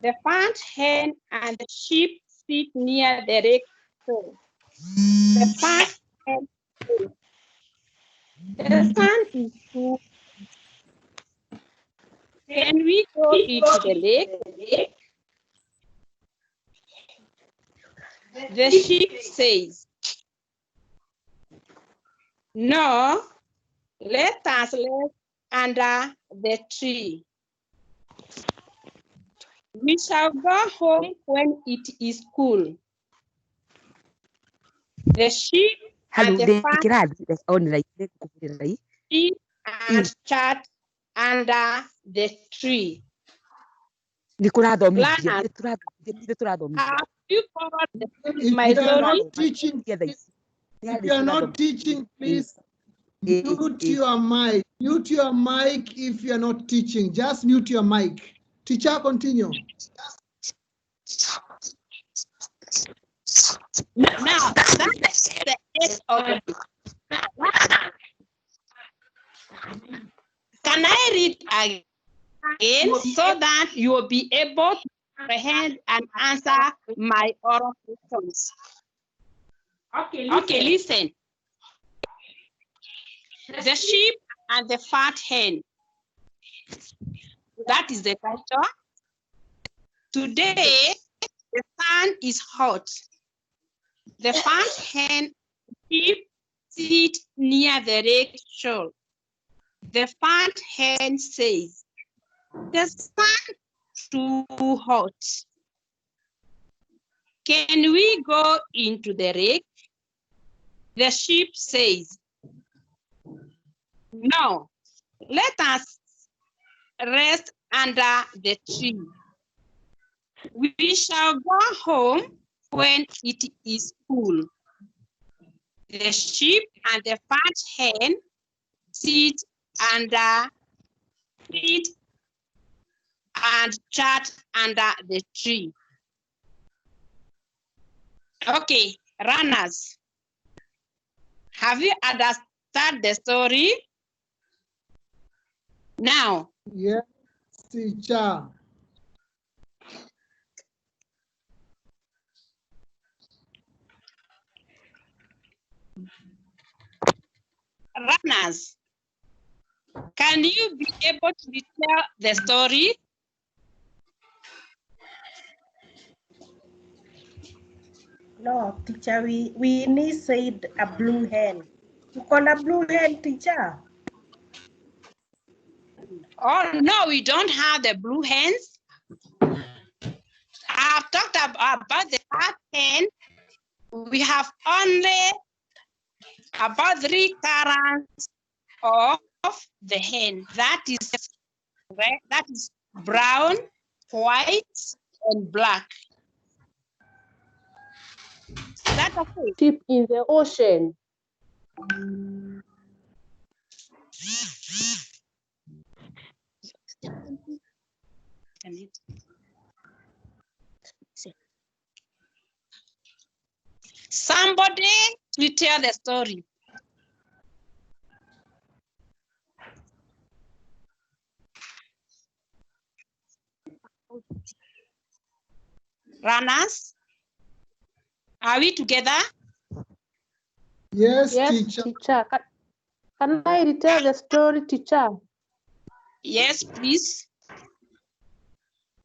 The fat hen and the sheep sit near the lake shore. The fat hen says, the sun is too. Can we go into the lake? The sheep says, no, let us live under the tree. We shall go home when it is cool. The sheep and the fat eat and chat under the tree. Learners, have you followed my If you are story? not teaching, if you are not teaching, please mute your mic. Mute your mic if you are not teaching. Just mute your mic. Teacher, continue. Now, that's the end of it. Can I read again so that you will be able to comprehend and answer my oral questions? Okay, listen. The sheep and the fat hen. That is the title. Today, the sun is hot. The fat hen and sheep sit near the lake shore. The fat hen says, the sun is too hot. Can we go into the lake? The sheep says, no, let us rest under the tree. We shall go home when it is cool. The sheep and the fat hen sit and chat under the tree. Okay, runners, have you understood the story? Now, Yes, teacher. runners, can you be able to retell the story? No, teacher, we need said a blue hen. You call a blue hen, teacher? Oh, no, we don't have the blue hens. I've talked about the fat hen. We have only about 3 colors of the hen. That is brown, white, and black. Is that okay? Sheep in the ocean. Somebody will tell the story. Runners, are we together? Yes, Yes, teacher. teacher. Can I retell the story, teacher? Yes, please.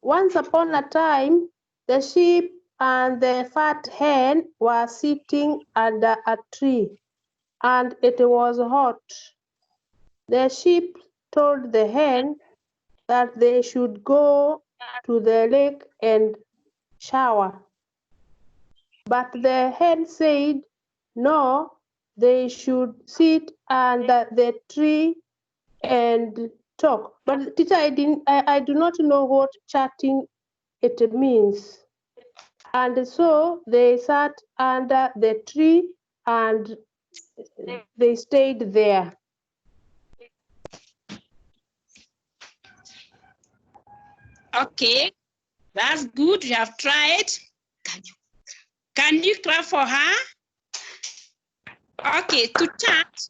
Once upon a time, the sheep and the fat hen were sitting under a tree, and it was hot. The sheep told the hen that they should go to the lake and shower. But the hen said, no, they should sit under the tree and talk. But teacher, I do not know what chatting it means. And so they sat under the tree and they stayed there. Okay, that's good. You have tried. Can you clap for her? Okay, to chat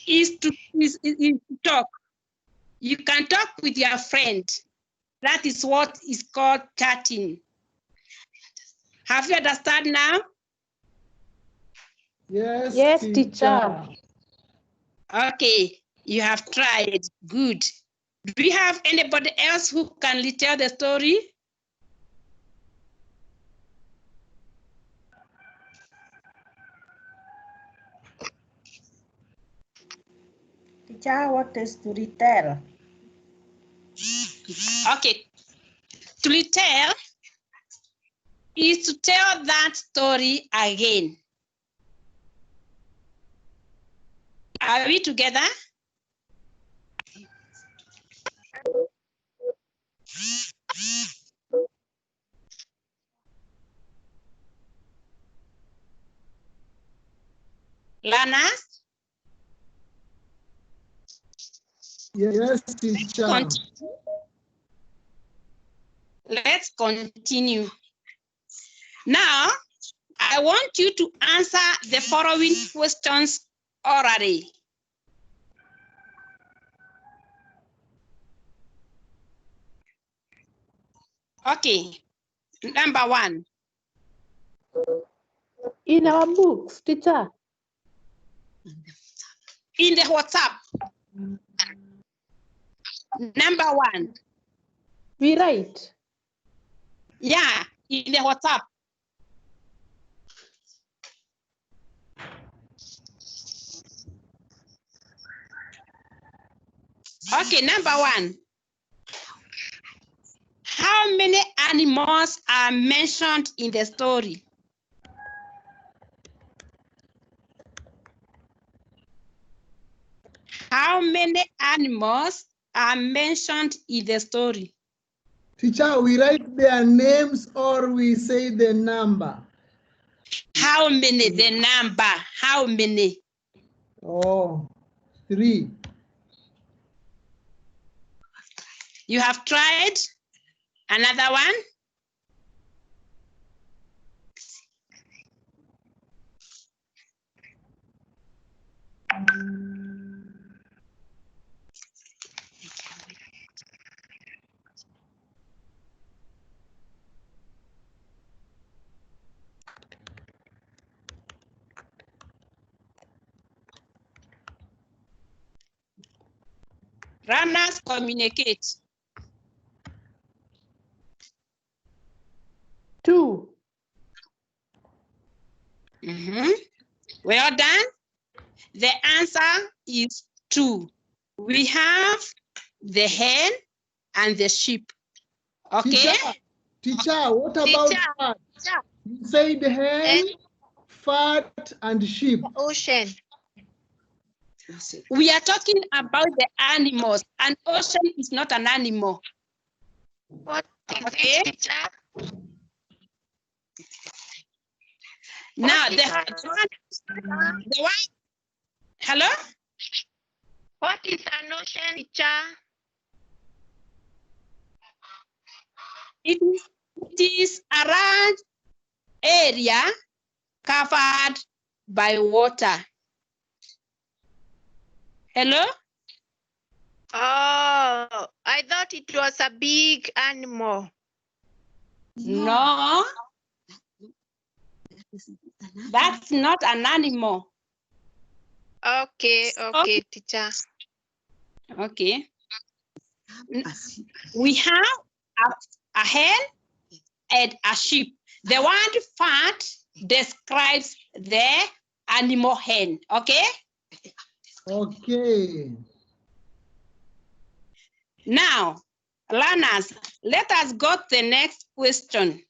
is is to talk. You can talk with your friend. That is what is called chatting. Have you understood now? Yes, Yes, teacher. Okay, you have tried. Good. Do you have anybody else who can retell the story? Teacher, what is to retell? Okay, to retell is to tell that story again. Are we together? Learners? Yes, teacher. Let's continue. Now, I want you to answer the following questions orally. Okay, number one. In our books, teacher. In the WhatsApp. Number one. We write. Yeah, in the WhatsApp. Okay, number one. How many animals are mentioned in the story? How many animals are mentioned in the story? Teacher, we write their names or we say the number? How many? The number. How many? Oh, 3. You have tried? Another one? Runners communicate. 2. Well done. The answer is 2. We have the hen and the sheep. Okay? Teacher, what about fat? You said hen, fat, and sheep. Ocean. We are talking about the animals. An ocean is not an animal. What is okay? it, teacher? Now, What the one, hello? What is an ocean, teacher? It is a large area covered by water. Hello? Oh, I thought it was a big animal. No. That's not an animal. Okay, teacher. Okay. We have a hen and a sheep. The word fat describes the animal hen, okay? Okay. Now, learners, let us go to the next question.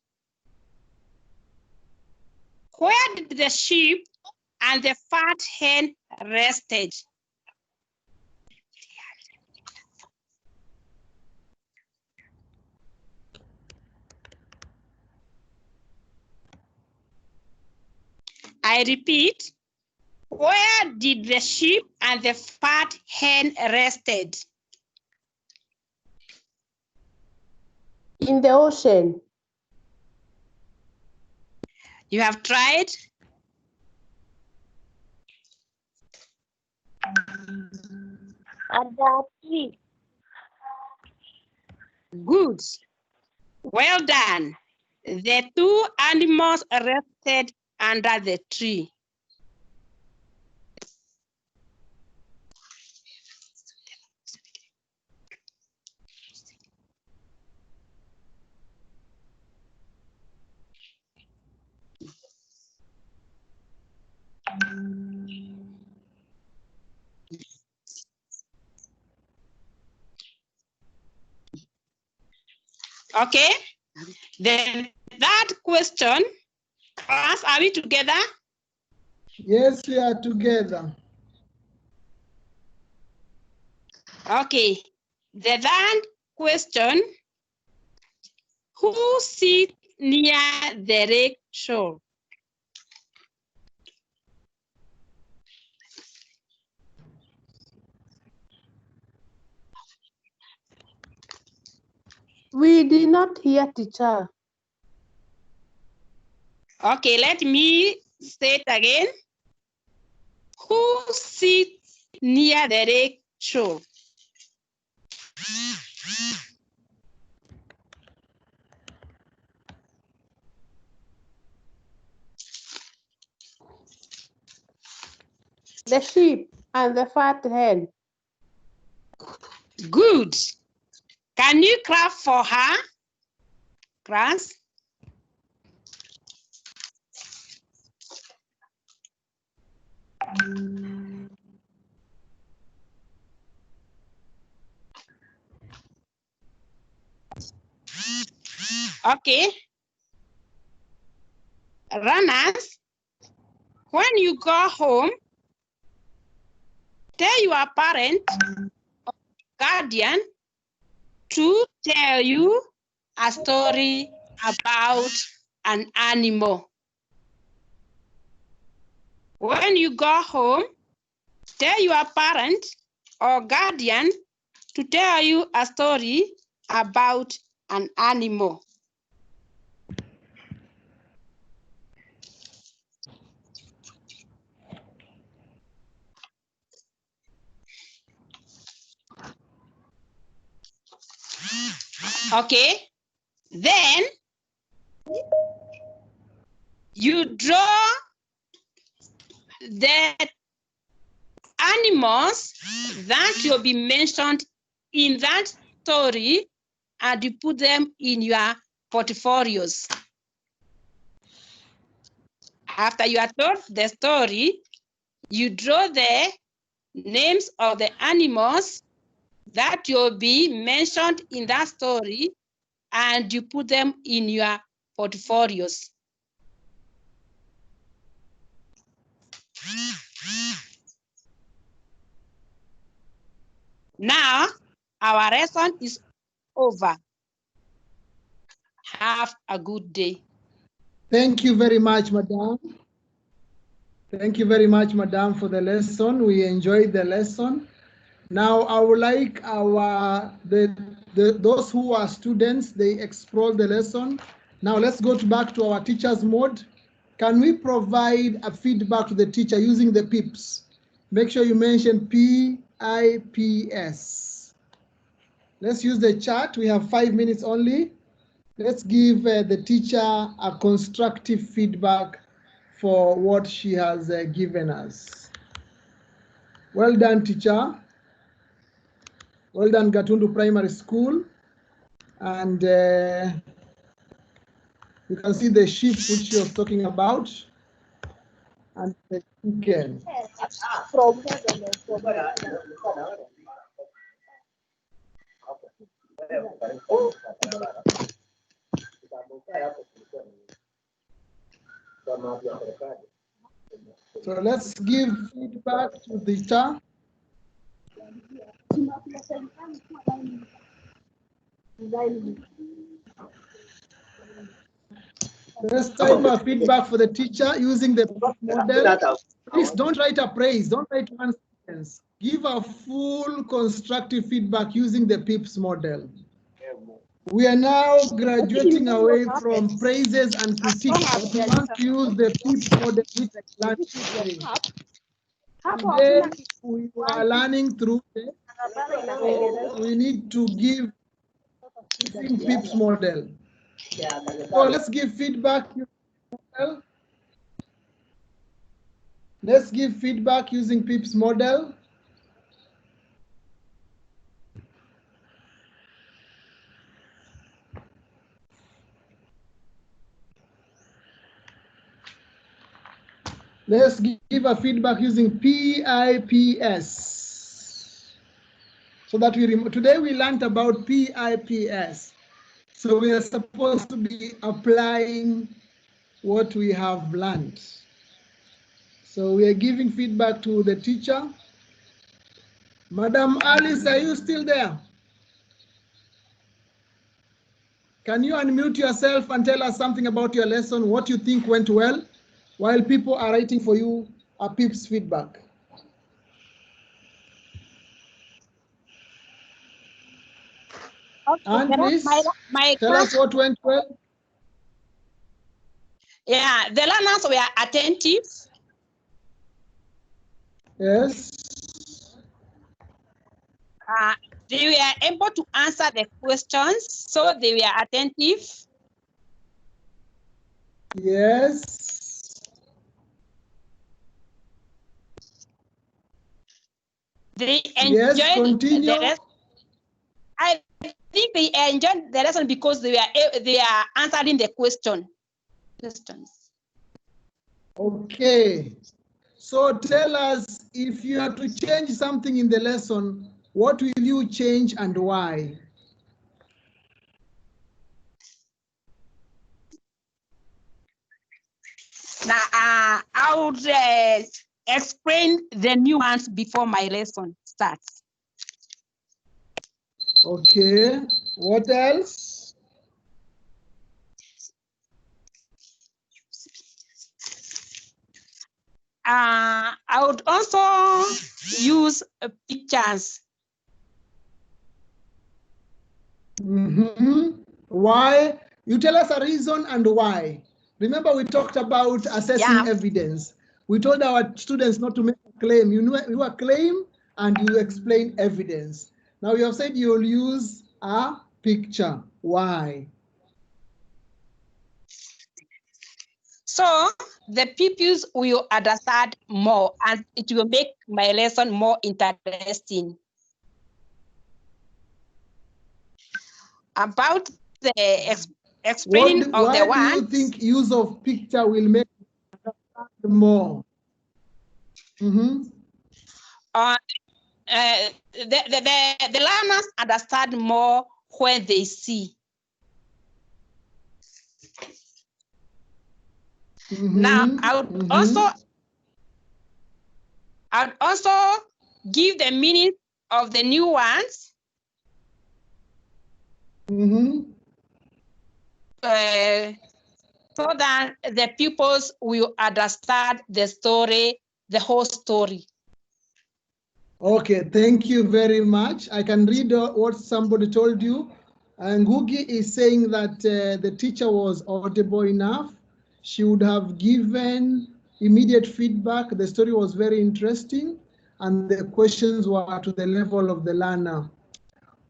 Where did the sheep and the fat hen rested? I repeat, where did the sheep and the fat hen rested? In the ocean. You have tried? Under a tree. Good. Well done. The two animals rested under the tree. Okay. Then that question, class, are we together? Yes, we are together. Okay. The third question, who sits near the lake shore? We did not hear, teacher. Okay, let me say it again. Who sits near the lake shore? The sheep and the fat hen. Good. Can you clap for her, class? Okay. Runners, when you go home, tell your parent or guardian to tell you a story about an animal. When you go home, tell your parent or guardian to tell you a story about an animal. Okay, then you draw the animals that will be mentioned in that story and you put them in your portfolios. After you are told the story, you draw the names of the animals that will be mentioned in that story and you put them in your portfolios. Now, our lesson is over. Have a good day. Thank you very much, Madam. Thank you very much, Madam, for the lesson. We enjoyed the lesson. Now, I would like those who are students, they explored the lesson. Now, let's go back to our teacher's mode. Can we provide a feedback to the teacher using the Peeps? Make sure you mention PIPS. Let's use the chat. We have 5 minutes only. Let's give the teacher a constructive feedback for what she has given us. Well done, teacher. Well done, Gatundu Primary School. And you can see the sheep which she was talking about and the chicken. So let's give feedback to the teacher. Let's type a feedback for the teacher using the model. Please don't write a praise, don't write one sentence. Give a full constructive feedback using the Peeps model. We are now graduating away from praises and critiques, but we want to use the Peeps model which I learned today. Today, we are learning through the We need to give using Peeps model. So let's give feedback. Let's give feedback using Peeps model. Let's give a feedback using PIPS. So that today we learned about PIPS. So we are supposed to be applying what we have learned. So we are giving feedback to the teacher. Madam Alice, are you still there? Can you unmute yourself and tell us something about your lesson, what you think went well, while people are writing for you a Peeps feedback? Okay, And please my tell us what went well. Yeah, the learners were attentive. Yes. They were able to answer the questions, so they were attentive. Yes. They enjoyed continue. the lesson. I think they enjoyed the lesson because they are answering the questions. Okay. So tell us, if you have to change something in the lesson, what will you change and why? Now, I would explain the new ones before my lesson starts. Okay. What else? I would also use pictures. Why? You tell us a reason and why. Remember, we talked about assessing evidence. We told our students not to make a claim. You a claim and you explain evidence. Now you have said you'll use a picture. Why? So the pupils will understand more and it will make my lesson more interesting. About the explaining of the ones. Why do you think use of picture will make more? The learners understand more when they see. Now, I would also give the meaning of the new ones. So that the pupils will understand the story, the whole story. Okay, thank you very much. I can read what somebody told you. And Ngugi is saying that the teacher was audible enough. She would have given immediate feedback. The story was very interesting and the questions were to the level of the learner.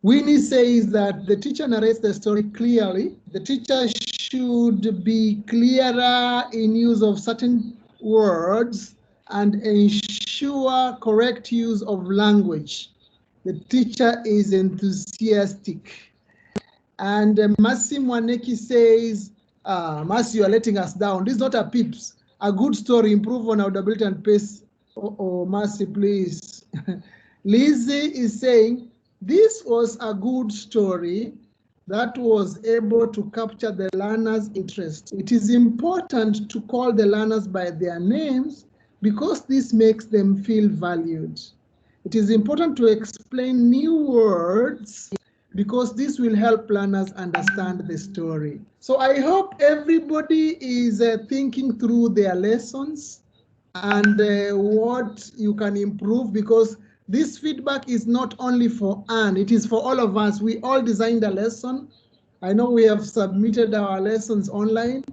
Winnie says that the teacher narrates the story clearly. The teacher should be clearer in use of certain words and ensure correct use of language. The teacher is enthusiastic. And Masi Mwaneki says, Masi, you are letting us down. This is not a Peeps. A good story, improve on audibility and pace. Masi, please. Lizzie is saying, this was a good story that was able to capture the learner's interest. It is important to call the learners by their names because this makes them feel valued. It is important to explain new words because this will help learners understand the story. So I hope everybody is thinking through their lessons and what you can improve, because this feedback is not only for Anne, it is for all of us. We all designed a lesson. I know we have submitted our lessons online.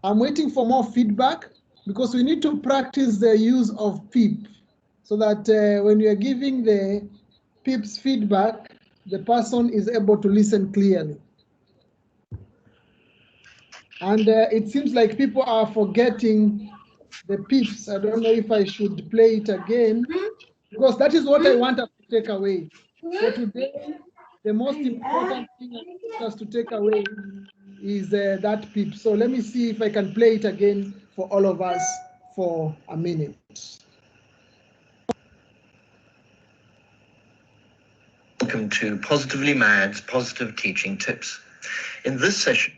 I'm waiting for more feedback because we need to practice the use of PEEP so that when you're giving the Peeps feedback, the person is able to listen clearly. And it seems like people are forgetting the Peeps. I don't know if I should play it again, because that is what I want us to take away. For today, the most important thing I want us to take away is that Peep. So let me see if I can play it again for all of us for a minute. Welcome to Positively Mad's Positive Teaching Tips. In this session,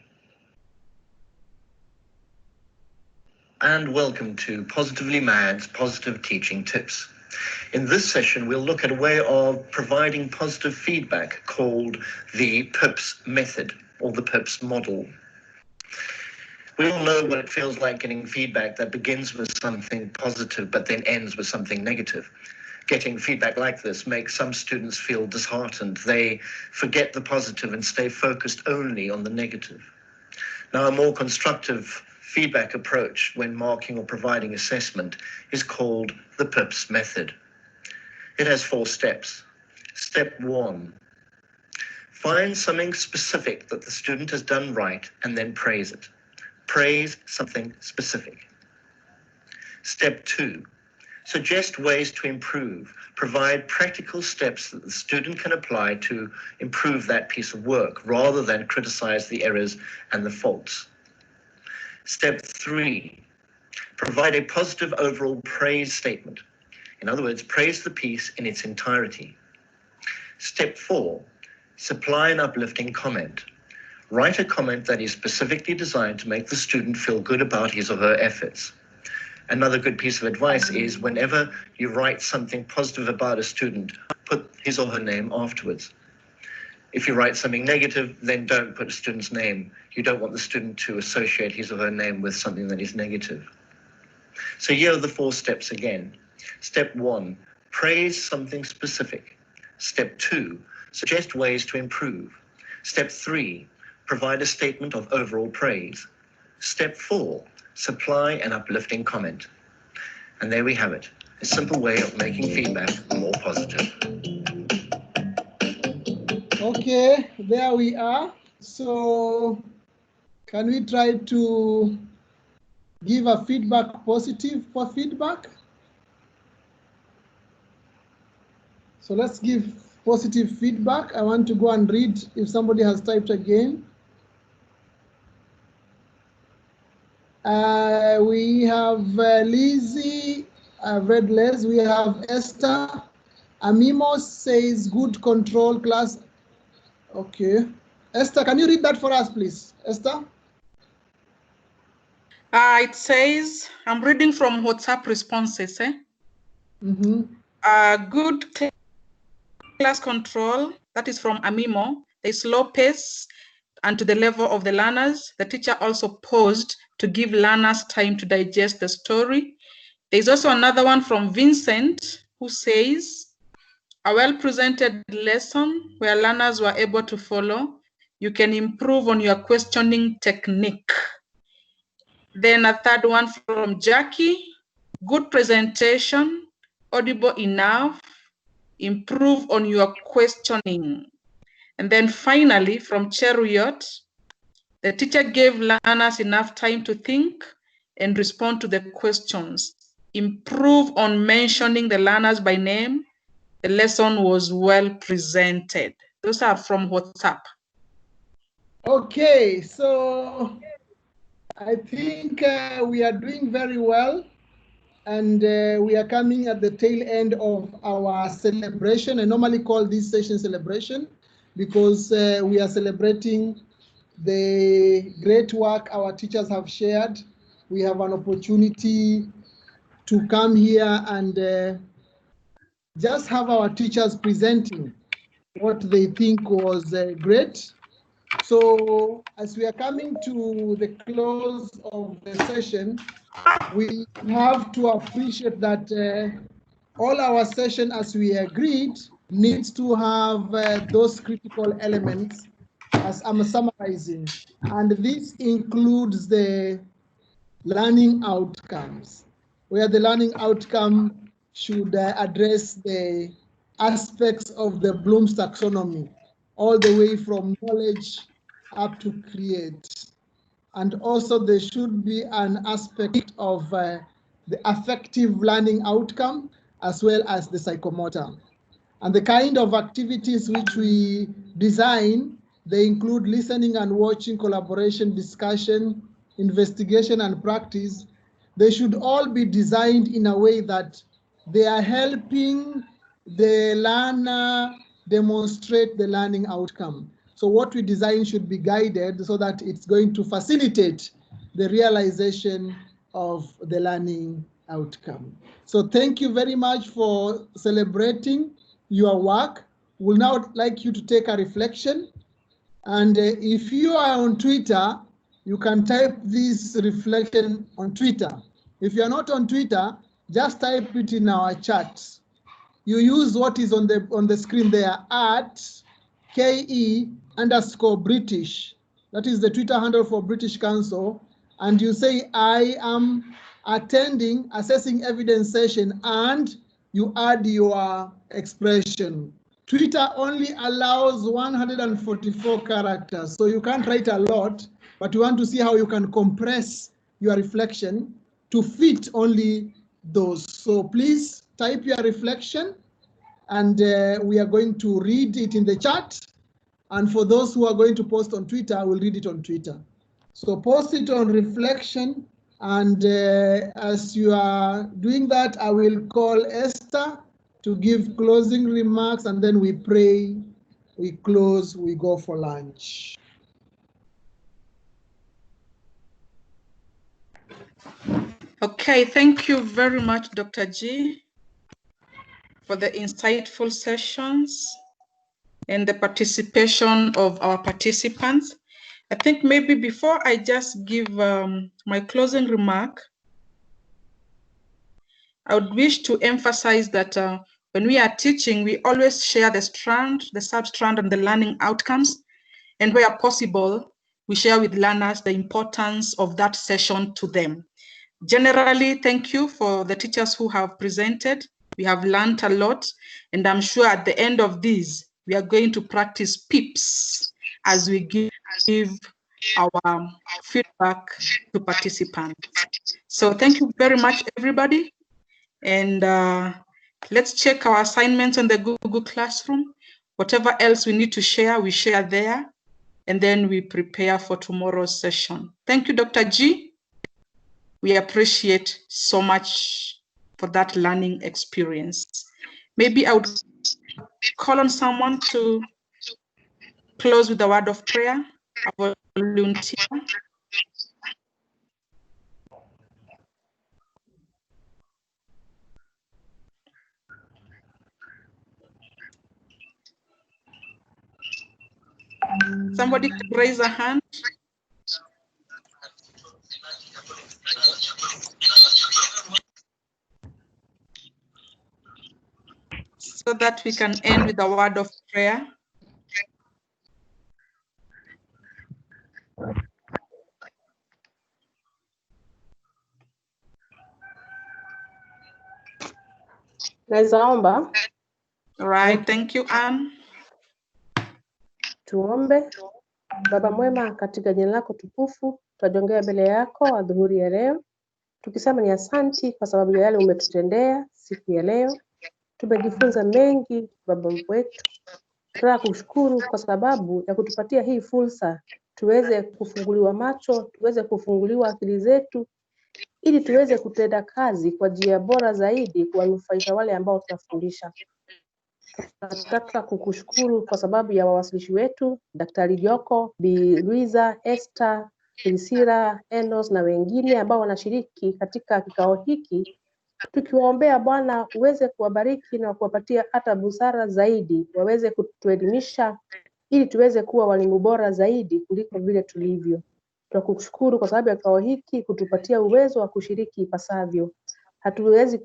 welcome to Positively Mad's Positive Teaching Tips. In this session, we'll look at a way of providing positive feedback called the Peeps method or the Peeps model. We all know what it feels like getting feedback that begins with something positive but then ends with something negative. Getting feedback like this makes some students feel disheartened. They forget the positive and stay focused only on the negative. Now, a more constructive feedback approach when marking or providing assessment is called the Peeps method. It has 4 steps. Step 1, find something specific that the student has done right and then praise it. Praise something specific. Step 2, suggest ways to improve. Provide practical steps that the student can apply to improve that piece of work rather than criticize the errors and the faults. Step 3, provide a positive overall praise statement. In other words, praise the piece in its entirety. Step 4, supply an uplifting comment. Write a comment that is specifically designed to make the student feel good about his or her efforts. Another good piece of advice is whenever you write something positive about a student, put his or her name afterwards. If you write something negative, then don't put a student's name. You don't want the student to associate his or her name with something that is negative. So here are the 4 steps again. Step 1, praise something specific. Step 2, suggest ways to improve. Step 3, provide a statement of overall praise. Step 4, supply an uplifting comment. And there we have it, a simple way of making feedback more positive. Okay, there we are. So can we try to give a feedback positive for feedback? So let's give positive feedback. I want to go and read if somebody has typed again. We have Lizzie, I've read Les. We have Esther. Amimo says good control class. Okay. Esther, can you read that for us, please? Esther? It says, I'm reading from WhatsApp responses. Good class control, that is from Amimo. There's slow pace and to the level of the learners. The teacher also paused to give learners time to digest the story. There's also another one from Vincent who says, a well-presented lesson where learners were able to follow. You can improve on your questioning technique. Then a third one from Jackie, good presentation, audible enough, improve on your questioning. And then finally from Cheruiyot, the teacher gave learners enough time to think and respond to the questions. Improve on mentioning the learners by name. The lesson was well presented. Those are from WhatsApp. Okay, so I think we are doing very well, and we are coming at the tail end of our celebration. I normally call this session celebration because we are celebrating the great work our teachers have shared. We have an opportunity to come here and just have our teachers presenting what they think was great. So as we are coming to the close of the session, we have to appreciate that all our session, as we agreed, needs to have those critical elements as I'm summarizing. And this includes the learning outcomes, where the learning outcome should address the aspects of the Bloom's taxonomy, all the way from knowledge up to create. And also there should be an aspect of the affective learning outcome as well as the psychomotor. And the kind of activities which we design, they include listening and watching, collaboration, discussion, investigation, and practice. They should all be designed in a way that they are helping the learner demonstrate the learning outcome. So what we design should be guided so that it's going to facilitate the realization of the learning outcome. So thank you very much for celebrating your work. We'll now like you to take a reflection. And if you are on Twitter, you can type this reflection on Twitter. If you're not on Twitter, just type it in our chat. You use what is on the screen there, @KE_British. That is the Twitter handle for British Council. And you say, I am attending assessing evidence session, and you add your expression. Twitter only allows 144 characters, so you can't write a lot, but you want to see how you can compress your reflection to fit only those. So please type your reflection, and we are going to read it in the chat. And for those who are going to post on Twitter, I will read it on Twitter. So post it on reflection, and as you are doing that, I will call Esther to give closing remarks, and then we pray, we close, we go for lunch. Okay, thank you very much, Dr. G, for the insightful sessions and the participation of our participants. I think maybe before I just give my closing remark, I would wish to emphasize that when we are teaching, we always share the strand, the substrand, and the learning outcomes. And where possible, we share with learners the importance of that session to them. Generally, thank you for the teachers who have presented. We have learned a lot, and I'm sure at the end of this, we are going to practice Peeps as we give our feedback to participants. So thank you very much, everybody. And let's check our assignments on the Google Classroom. Whatever else we need to share, we share there. And then we prepare for tomorrow's session. Thank you, Dr. G. We appreciate so much for that learning experience. Maybe I would call on someone to close with a word of prayer. A volunteer. Somebody can raise a hand. So that we can end with a word of prayer. Naweza omba. All right, thank you, Anne. Tuombe. Baba mwema, katika jina lako tukufu, twajongea mbele yako adhuhuri ya leo, tukisema ni asanti kwa sababu ya yale umetutendea siku ya leo. Tumejifunza mengi Baba wetu. Tunataka kushukuru kwa sababu ya kutupatia hii fursa, tuweze kufunguliwa macho, tuweze kufunguliwa akili zetu, ili tuweze kutenda kazi kwa njia bora zaidi kuwanufaisha wale ambao tunafundisha. Nataka kukushukuru kwa sababu ya wawasilishi wetu, Daktari Joko, Bi Luiza, Esther, Priscilla, Enos na wengine ambao wanashiriki katika kikao hiki. Tukiwaombea Bwana uweze kuwabariki na kuwapatia hata busara zaidi, waweze kutuelimisha ili tuweze kuwa walimu bora zaidi kuliko vile tulivyo. Tunakushukuru kwa sababu ya kikao hiki kutupatia uwezo wa kushiriki ipasavyo.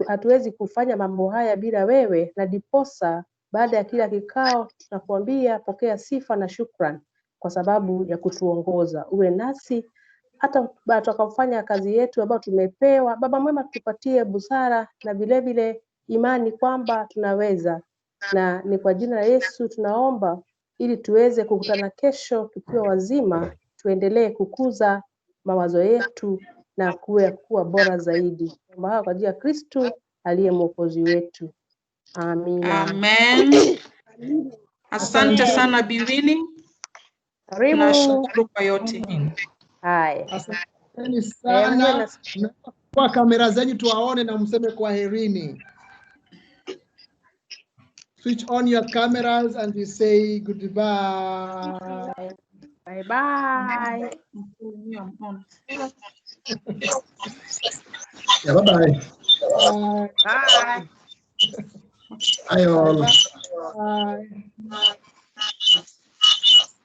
Hatuwezi kufanya mambo haya bila wewe, na diposa baada ya kila kikao tunakuambia pokea sifa na shukran kwa sababu ya kutuongoza. Uwe nasi hata tutakapofanya kazi yetu ambayo tumepewa. Baba mwema, tupatie busara na vile vile imani kwamba tunaweza. na ni kwa jina la Yesu tunaomba ili tuweze kukutana kesho tukiwa wazima, tuendelee kukuza mawazo yetu na kuwa bora zaidi. Kwa ajili ya Kristo aliye mwokozi wetu. Amina. Amen. Asante sana Biwini. Karibu. Tunashukuru kwa yote. Haya. Asanteni sana. Kwa kamera zenyu tuwaone na mseme kwaherini. Switch on your cameras and you say goodbye. Bye bye. Yeah, bye-bye. Bye. Bye all. Bye.